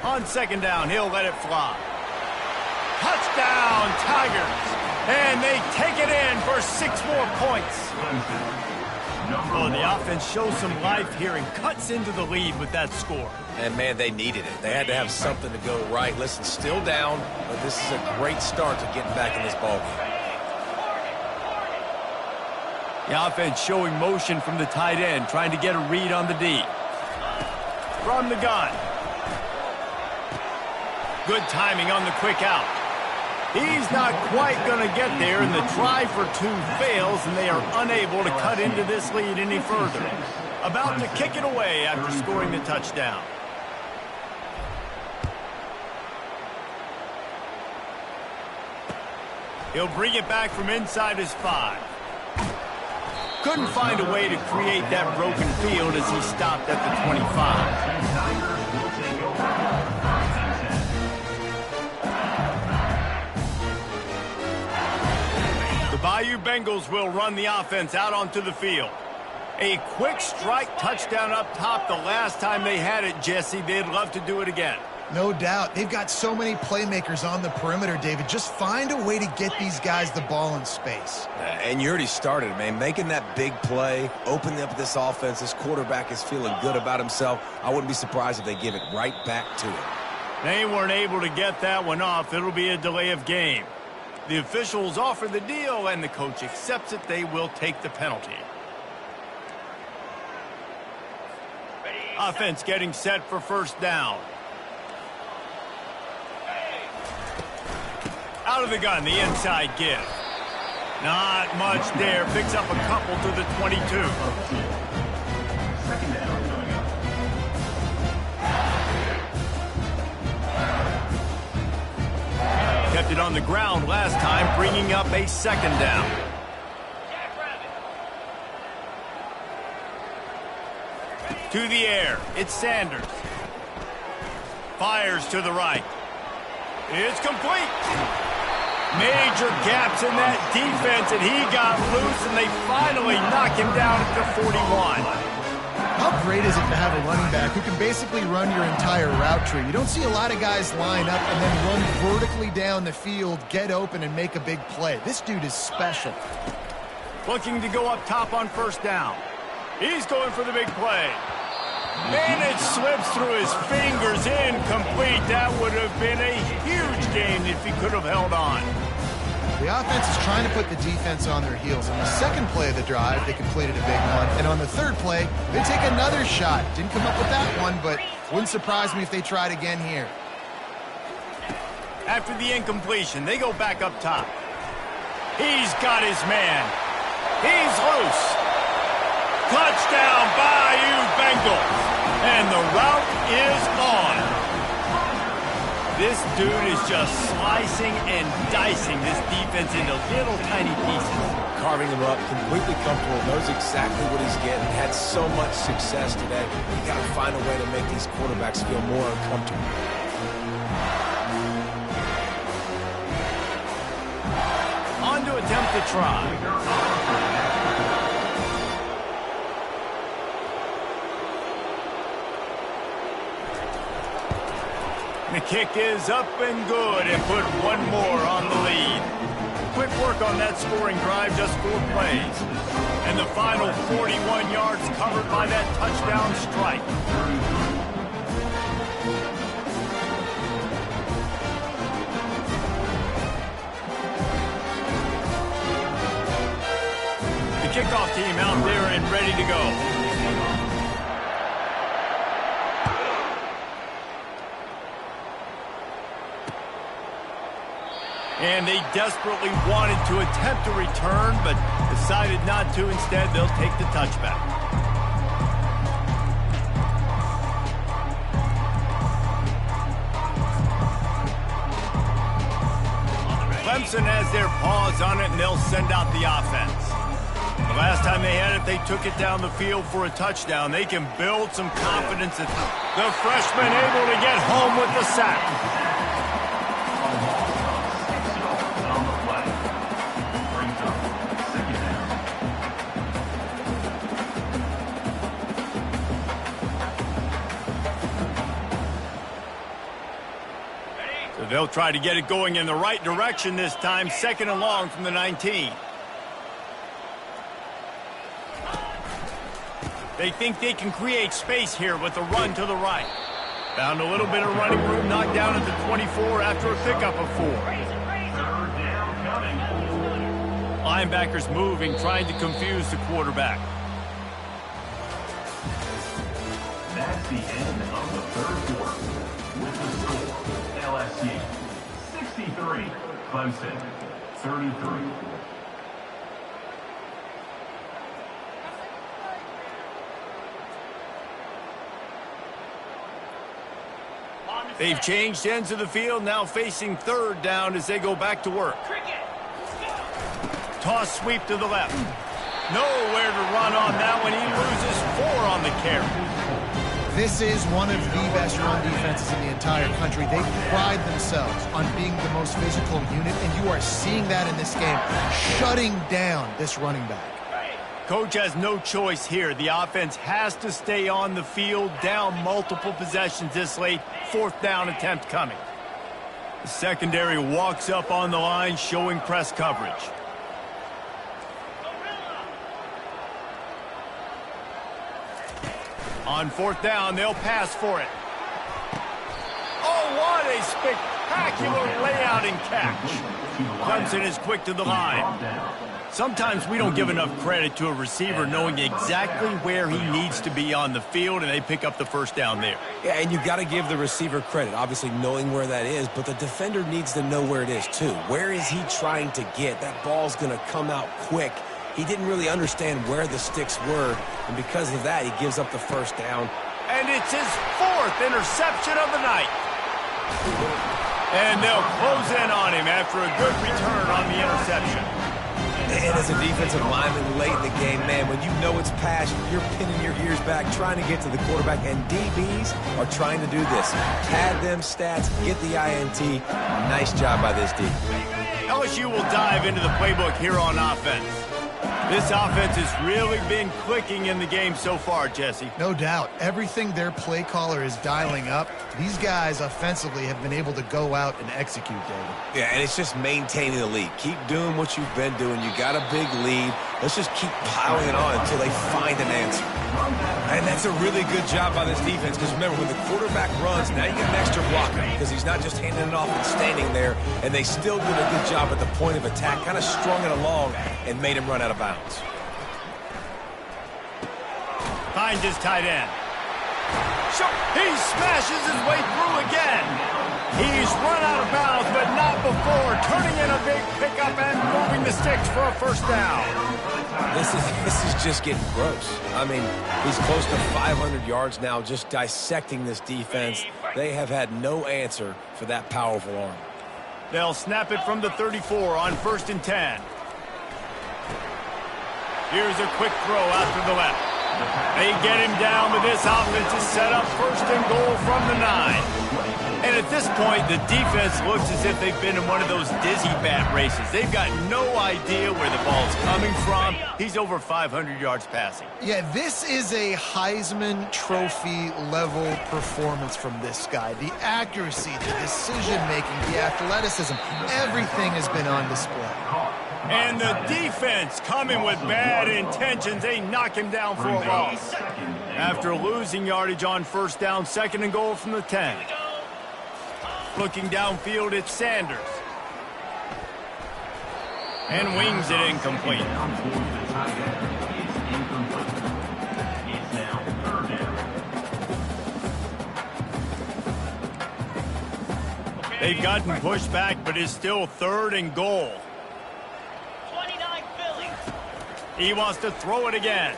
On second down, he'll let it fly. Touchdown, Tigers. And they take it in for 6 more points. Oh, the offense shows some life here and cuts into the lead with that score. And, man, they needed it. They had to have something to go right. Listen, still down, but this is a great start to getting back in this ballgame. The offense showing motion from the tight end, trying to get a read on the D. From the gun. Good timing on the quick out. He's not quite going to get there, and the try for 2 fails, and they are unable to cut into this lead any further. About to kick it away after scoring the touchdown. He'll bring it back from inside his 5. Couldn't find a way to create that broken field as he stopped at the 25. The Bayou Bengals will run the offense out onto the field. A quick strike touchdown up top the last time they had it, Jesse. They'd love to do it again. No doubt. They've got so many playmakers on the perimeter, David. Just find a way to get these guys the ball in space. And you already started, man. Making that big play, opening up this offense. This quarterback is feeling good about himself. I wouldn't be surprised if they give it right back to him. They weren't able to get that one off. It'll be a delay of game. The officials offer the deal, and the coach accepts it. They will take the penalty. Offense getting set for first down. Out of the gun, the inside give. Not much there. Picks up a couple to the 22. Second down coming up. Kept it on the ground last time, bringing up a second down. To the air, it's Sanders. Fires to the right. It's complete. Major gaps in that defense, and he got loose, and they finally knock him down at the 41. How great is it to have a running back who can basically run your entire route tree? You don't see a lot of guys line up and then run vertically down the field, get open, and make a big play. This dude is special. Looking to go up top on first down. He's going for the big play. And it slips through his fingers, incomplete. That would have been a huge gain if he could have held on. The offense is trying to put the defense on their heels. On the second play of the drive, they completed a big one. And on the third play, they take another shot. Didn't come up with that one, but wouldn't surprise me if they tried again here. After the incompletion, they go back up top. He's got his man. He's loose. Touchdown, Bayou Bengals. And the route is on. This dude is just slicing and dicing this defense into little tiny pieces. Carving him up, completely comfortable, knows exactly what he's getting, had so much success today. You got to find a way to make these quarterbacks feel more uncomfortable. On to attempt to try. The kick is up and good, and put one more on the lead. Quick work on that scoring drive, just 4 plays. And the final 41 yards covered by that touchdown strike. The kickoff team out there and ready to go. And they desperately wanted to attempt a return, but decided not to. Instead, they'll take the touchback. Clemson has their paws on it, and they'll send out the offense. The last time they had it, they took it down the field for a touchdown. They can build some confidence. The freshman able to get home with the sack. They'll try to get it going in the right direction this time. 2nd and long from the 19. They think they can create space here with a run to the right. Found a little bit of running room, knocked down at the 24 after a pickup of 4. Linebackers moving, trying to confuse the quarterback. That's the end of the third quarter. With the score, LSU 63, Clemson 33. They've changed ends of the field, now facing 3rd down as they go back to work. Toss sweep to the left. Nowhere to run on that one. He loses 4 on the carry. This is one of the best run defenses in the entire country. They pride themselves on being the most physical unit, and you are seeing that in this game, shutting down this running back. Coach has no choice here. The offense has to stay on the field, down multiple possessions this late. 4th down attempt coming. The secondary walks up on the line, showing press coverage. On 4th down, they'll pass for it. Oh, what a spectacular layout and catch. Clemson is quick to the line. Sometimes we don't give enough credit to a receiver knowing exactly where he needs to be on the field, and they pick up the 1st down there. Yeah, and you've got to give the receiver credit, obviously knowing where that is, but the defender needs to know where it is too. Where is he trying to get? That ball's going to come out quick. He didn't really understand where the sticks were, and because of that, he gives up the 1st down. And it's his 4th interception of the night. And they'll close in on him after a good return on the interception. And as a defensive lineman late in the game, man, when you know it's pass, you're pinning your ears back, trying to get to the quarterback, and DBs are trying to do this. Pad them stats, get the INT. Nice job by this D. LSU will dive into the playbook here on offense. This offense has really been clicking in the game so far, Jesse. No doubt. Everything their play caller is dialing up, these guys offensively have been able to go out and execute, David. Yeah, and it's just maintaining the lead. Keep doing what you've been doing. You got a big lead. Let's just keep piling it on until they find an answer. And that's a really good job by this defense, because remember, when the quarterback runs, now you get an extra blocker, because he's not just handing it off and standing there, and they still did a good job at the point of attack, kind of strung it along and made him run out of bounds. Finds his tight end. He smashes his way through again. He's run out of bounds, but not before turning in a big pickup and moving the sticks for a first down. This is just getting gross. I mean, he's close to 500 yards now, just dissecting this defense. They have had no answer for that powerful arm. They'll snap it from the 34 on 1st and 10. Here's a quick throw out to the left. They get him down, but this offense is set up 1st and goal from the 9. And at this point, the defense looks as if they've been in one of those dizzy bat races. They've got no idea where the ball's coming from. He's over 500 yards passing. Yeah, this is a Heisman Trophy level performance from this guy. The accuracy, the decision-making, the athleticism, everything has been on display. And the defense coming with bad intentions. They knock him down for a loss. After losing yardage on 1st down, 2nd and goal from the 10. Looking downfield, it's Sanders. And wings it incomplete. They've gotten pushed back, but it's still 3rd and goal. 29 Philly. He wants to throw it again.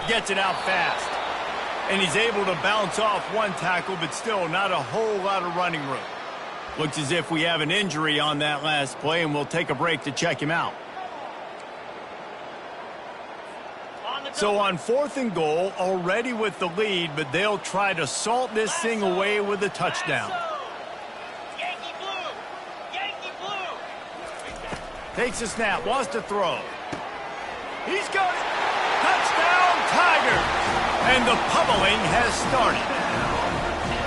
Gets it out fast. And he's able to bounce off one tackle, but still not a whole lot of running room. Looks as if we have an injury on that last play, and we'll take a break to check him out. So on 4th and goal, already with the lead, but they'll try to salt this thing away with a touchdown. Yankee blue. Yankee blue. Takes a snap, wants to throw. He's got it. Touchdown, Tigers. And the pummeling has started.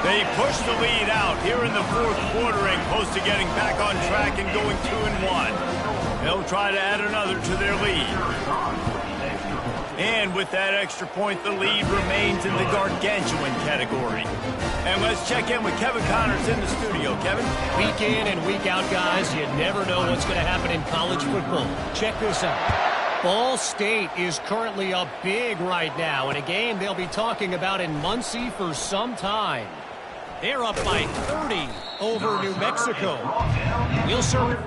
They push the lead out here in the 4th quarter and close to getting back on track and going 2-1. They'll try to add another to their lead. And with that extra point, the lead remains in the gargantuan category. And let's check in with Kevin Connors in the studio. Kevin? Week in and week out, guys, you never know what's going to happen in college football. Check this out. Ball State is currently up big right now in a game they'll be talking about in Muncie for some time. They're up by 30 over New Mexico. We'll serve.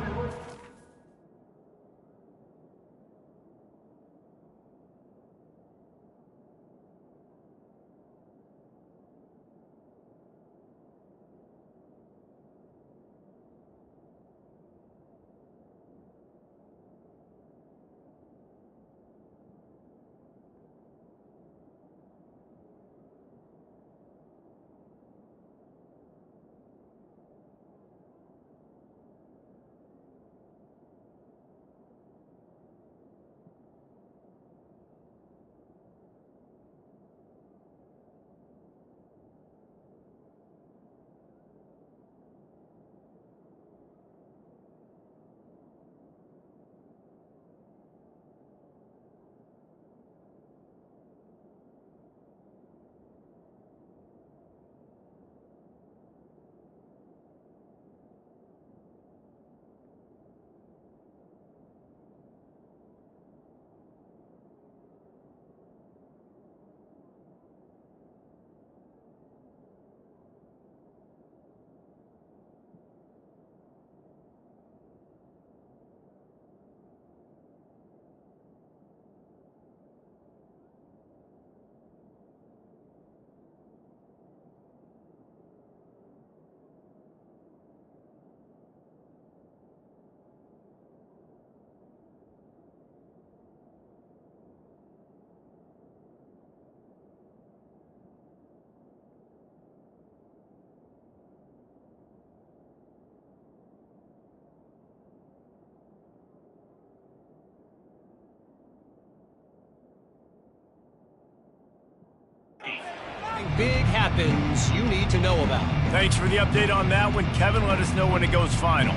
big happens you need to know about. Thanks for the update on that one, Kevin. Let us know when it goes final.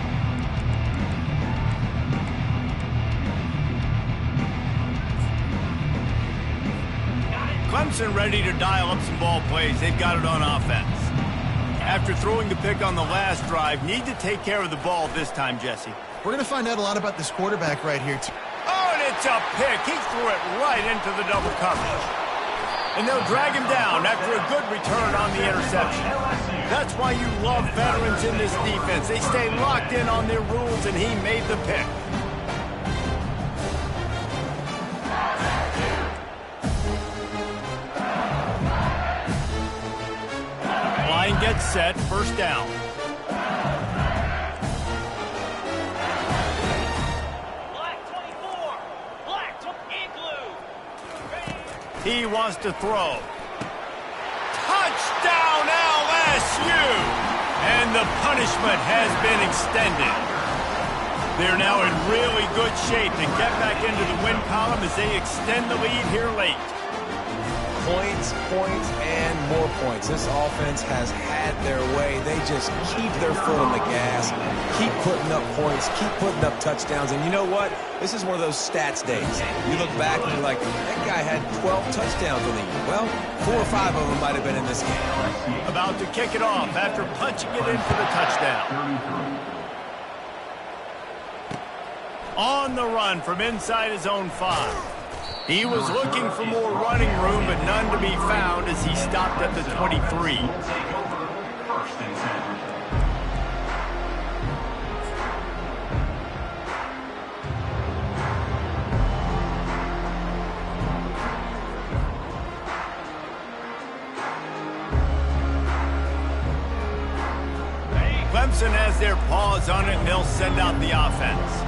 Clemson ready to dial up some ball plays. They've got it on offense. After throwing the pick on the last drive, need to take care of the ball this time, Jesse. We're going to find out a lot about this quarterback right here, too. Oh, and it's a pick. He threw it right into the double coverage. And they'll drag him down after a good return on the interception. That's why you love veterans in this defense. They stay locked in on their rules, and he made the pick. Line gets set, first down. He wants to throw. Touchdown LSU! And the punishment has been extended. They're now in really good shape to get back into the win column as they extend the lead here late. Points, points, and more points. This offense has had their way. They just keep their foot on the gas, keep putting up points, keep putting up touchdowns. And you know what? This is one of those stats days. You look back and you're like, that guy had 12 touchdowns on the year. Well, 4 or 5 of them might have been in this game. About to kick it off after punching it in for the touchdown. On the run from inside his own 5. He was looking for more running room, but none to be found as he stopped at the 23. Clemson has their paws on it, and they'll send out the offense.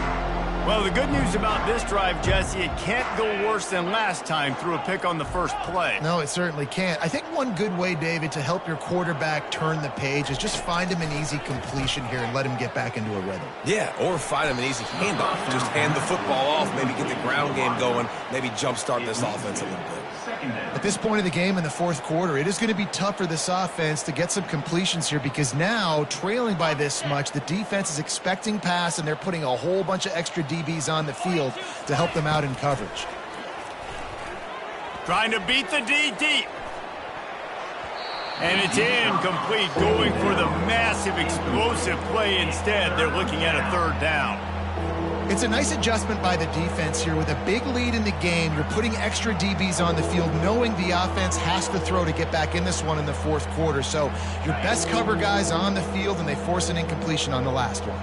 Well, the good news about this drive, Jesse, it can't go worse than last time through a pick on the first play. No, it certainly can't. I think one good way, David, to help your quarterback turn the page is just find him an easy completion here and let him get back into a rhythm. Yeah, or find him an easy handoff. Just hand the football off, maybe get the ground game going, maybe jumpstart this offense a little bit. At this point of the game in the fourth quarter, it is going to be tough for this offense to get some completions here because now, trailing by this much, the defense is expecting pass and they're putting a whole bunch of extra DBs on the field to help them out in coverage. Trying to beat the D deep. And it's incomplete, going for the massive explosive play instead. They're looking at a third down. It's a nice adjustment by the defense here. With a big lead in the game, you're putting extra DBs on the field, knowing the offense has to throw to get back in this one in the fourth quarter. So your best cover guys on the field, and they force an incompletion on the last one.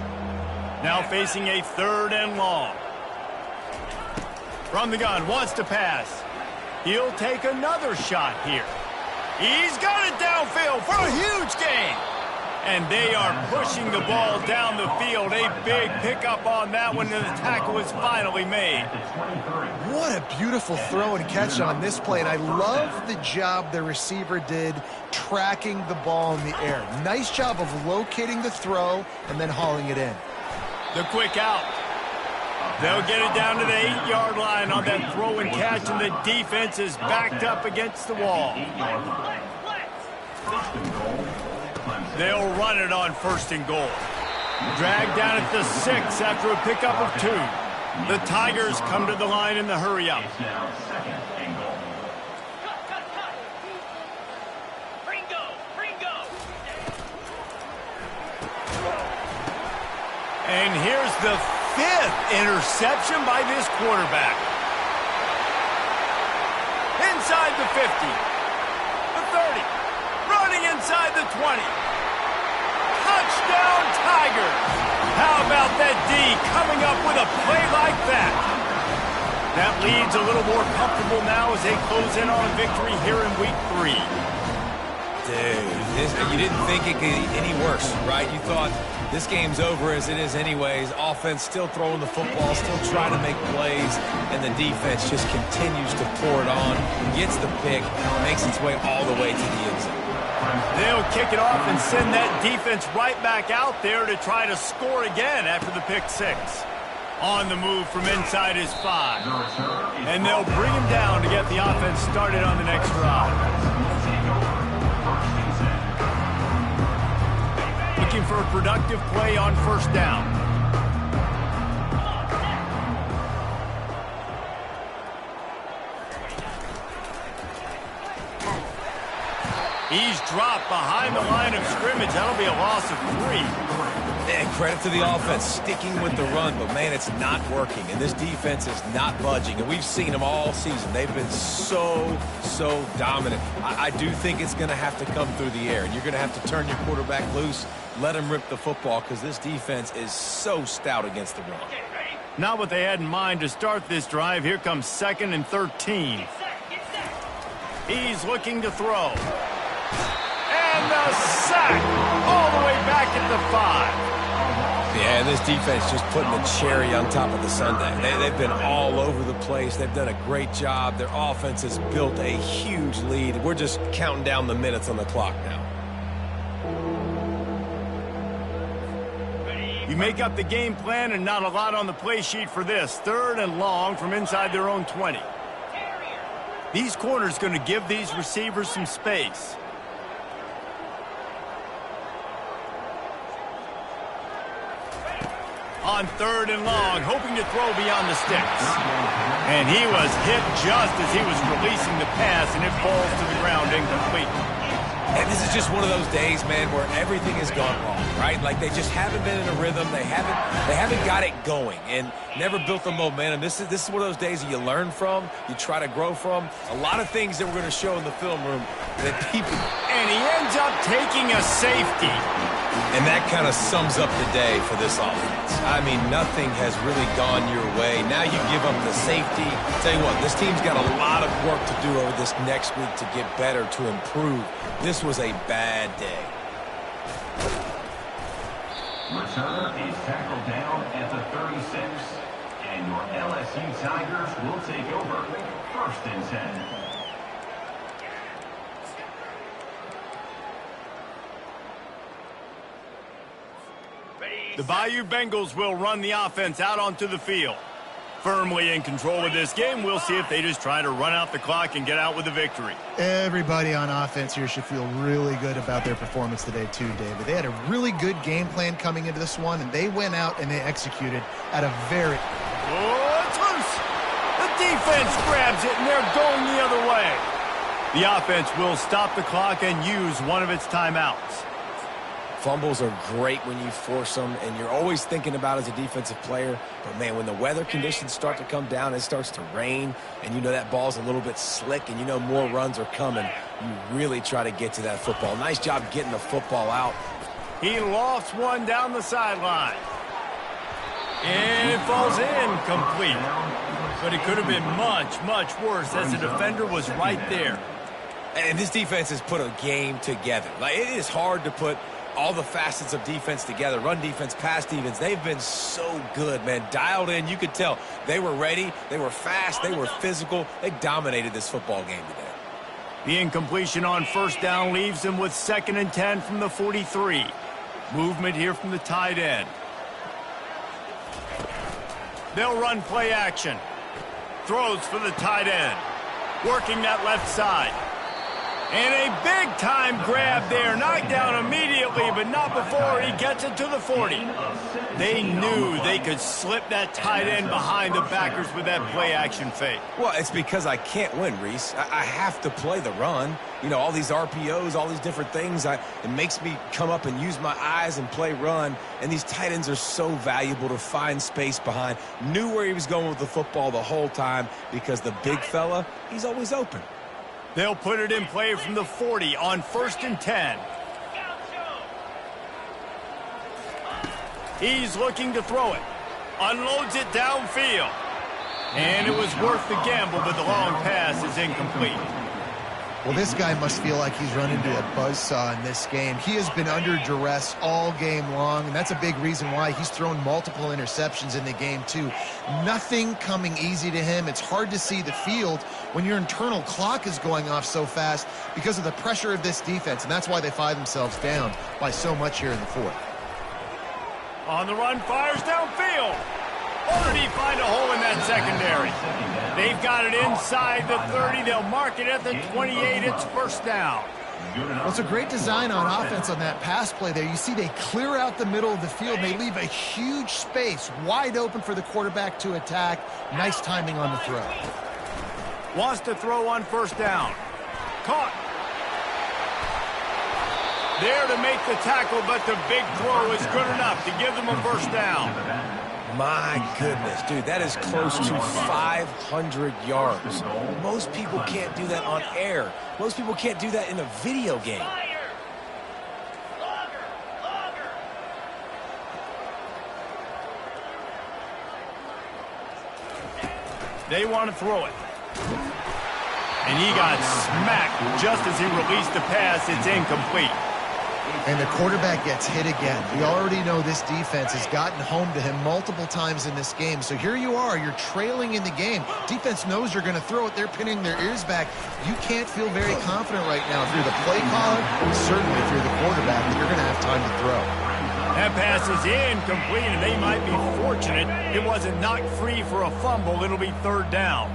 Now facing a third and long. From the gun, wants to pass. He'll take another shot here. He's got it downfield for a huge gain. And they are pushing the ball down the field. A big pickup on that one, and the tackle is finally made. What a beautiful throw and catch on this play. And I love the job the receiver did tracking the ball in the air. Nice job of locating the throw and then hauling it in. The quick out. They'll get it down to the 8-yard line on that throw and catch, and the defense is backed up against the wall. They'll run it on first and goal. Dragged down at the 6 after a pickup of 2. The Tigers come to the line in the hurry-up. And here's the 5th interception by this quarterback. Inside the 50, the 30, running inside the 20. Touchdown Tigers! How about that D coming up with a play like that? That lead's a little more comfortable now as they close in on a victory here in week 3. Dude, you didn't think it could get any worse, right? You thought this game's over as it is anyways. Offense still throwing the football, still trying to make plays, and the defense just continues to pour it on, gets the pick, makes its way all the way to the end zone. They'll kick it off and send that defense right back out there to try to score again after the pick 6. On the move from inside his 5. And they'll bring him down to get the offense started on the next drive. looking for a productive play on first down. He's dropped behind the line of scrimmage. That'll be a loss of 3. And credit to the offense sticking with the run, but, man, it's not working. And this defense is not budging. And we've seen them all season. They've been so dominant. I do think it's going to have to come through the air. And you're going to have to turn your quarterback loose, let him rip the football, because this defense is so stout against the run. Not what they had in mind to start this drive. Here comes 2nd and 13. He's looking to throw. And the sack all the way back at the 5. Yeah, and this defense just putting the cherry on top of the sundae. They've been all over the place. They've done a great job. Their offense has built a huge lead. We're just counting down the minutes on the clock now. You make up the game plan and not a lot on the play sheet for this. 3rd and long from inside their own 20. These corners going to give these receivers some space. On 3rd and long, hoping to throw beyond the sticks. And he was hit just as he was releasing the pass, and it falls to the ground incomplete. And this is just one of those days, man, where everything has gone wrong, right? Like they just haven't been in a rhythm. They haven't got it going and never built the momentum. This is one of those days that you learn from, you try to grow from. A lot of things that we're going to show in the film room that people... And he ends up taking a safety. And that kind of sums up the day for this offense. I mean, nothing has really gone your way. Now you give up the safety. Tell you what, this team's got a lot of work to do over this next week to get better, to improve. This was a bad day. Returner is tackled down at the 36. And your LSU Tigers will take over 1st and 10. The Bayou Bengals will run the offense out onto the field. Firmly in control of this game, we'll see if they just try to run out the clock and get out with a victory. Everybody on offense here should feel really good about their performance today too, David. They had a really good game plan coming into this one, and they went out and they executed at a very... Oh, it's loose! The defense grabs it, and they're going the other way. The offense will stop the clock and use one of its timeouts. Fumbles are great when you force them, and you're always thinking about as a defensive player. But, man, when the weather conditions start to come down, it starts to rain, and you know that ball's a little bit slick, and you know more runs are coming, you really try to get to that football. Nice job getting the football out. He lofts one down the sideline. And it falls incomplete. But it could have been much worse as the defender was right there. And this defense has put a game together. Like, it is hard to put all the facets of defense together. Run defense, pass defense. They've been so good, man. Dialed in. You could tell they were ready. They were fast. They were physical. They dominated this football game today. The incompletion on first down leaves him with 2nd and 10 from the 43. Movement here from the tight end. They'll run play action. Throws for the tight end. Working that left side. And a big-time grab there. Knocked down immediately, but not before he gets it to the 40. They knew they could slip that tight end behind the backers with that play-action fake. Well, it's because I can't win, Reese. I have to play the run. You know, all these RPOs, all these different things. It makes me come up and use my eyes and play run. And these tight ends are so valuable to find space behind. Knew where he was going with the football the whole time because the big fella, he's always open. They'll put it in play from the 40 on 1st and 10. He's looking to throw it. Unloads it downfield. And it was worth the gamble, but the long pass is incomplete. Well, this guy must feel like he's run into a buzzsaw in this game. He has been under duress all game long, and that's a big reason why he's thrown multiple interceptions in the game, too. Nothing coming easy to him. It's hard to see the field when your internal clock is going off so fast because of the pressure of this defense, and that's why they find themselves down by so much here in the 4th. On the run, fires downfield. Or did he find a hole in that secondary? They've got it inside the 30. They'll mark it at the 28. It's first down. Well, it's a great design on offense on that pass play there. You see they clear out the middle of the field. And they leave a huge space wide open for the quarterback to attack. Nice timing on the throw. Wants to throw on first down. Caught. There to make the tackle, but the big throw is good enough to give them a first down. My goodness, dude, that is close to 500 yards. Most people can't do that on air. Most people can't do that in a video game. They want to throw it. And he got smacked just as he released the pass. It's incomplete. And the quarterback gets hit again. We already know this defense has gotten home to him multiple times in this game. So here you are. You're trailing in the game. Defense knows you're going to throw it. They're pinning their ears back. You can't feel very confident right now if you're the play caller, certainly if you're the quarterback, that you're going to have time to throw. That pass is incomplete, and they might be fortunate it wasn't knocked free for a fumble. It'll be third down.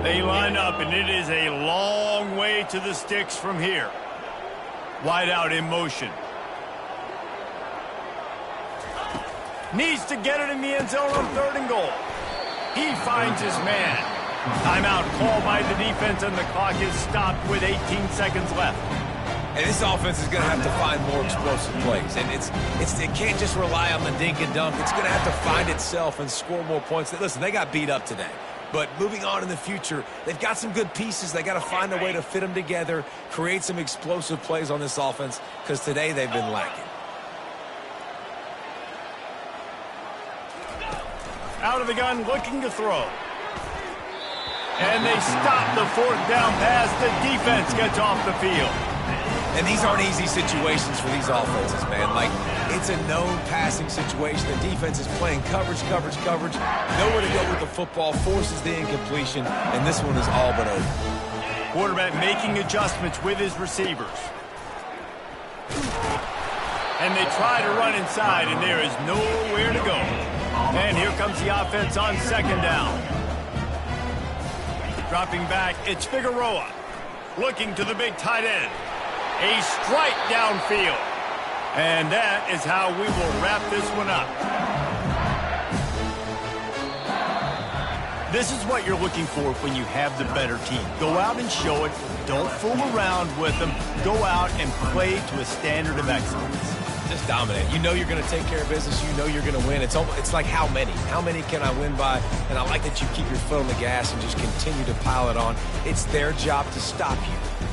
They line up, and it is a long way to the sticks from here. Wide out in motion. Needs to get it in the end zone on third and goal. He finds his man. Timeout called by the defense, and the clock is stopped with 18 seconds left. And this offense is going to have to find more explosive plays. And it can't just rely on the dink and dunk. It's going to have to find itself and score more points. Listen, they got beat up today. But moving on in the future, they've got some good pieces. They got to find a way to fit them together, create some explosive plays on this offense, because today they've been lacking. Out of the gun, looking to throw. And they stop the fourth down pass. The defense gets off the field. And these aren't easy situations for these offenses, man. Like, it's a known passing situation. The defense is playing coverage. Nowhere to go with the football, forces the incompletion, and this one is all but over. Quarterback making adjustments with his receivers. And they try to run inside, and there is nowhere to go. And here comes the offense on second down. Dropping back, it's Figueroa. Looking to the big tight end. A strike downfield. And that is how we will wrap this one up. This is what you're looking for when you have the better team. Go out and show it. Don't fool around with them. Go out and play to a standard of excellence. Just dominate. You know you're going to take care of business. You know you're going to win. It's like how many? How many can I win by? And I like that you keep your foot on the gas and just continue to pile it on. It's their job to stop you.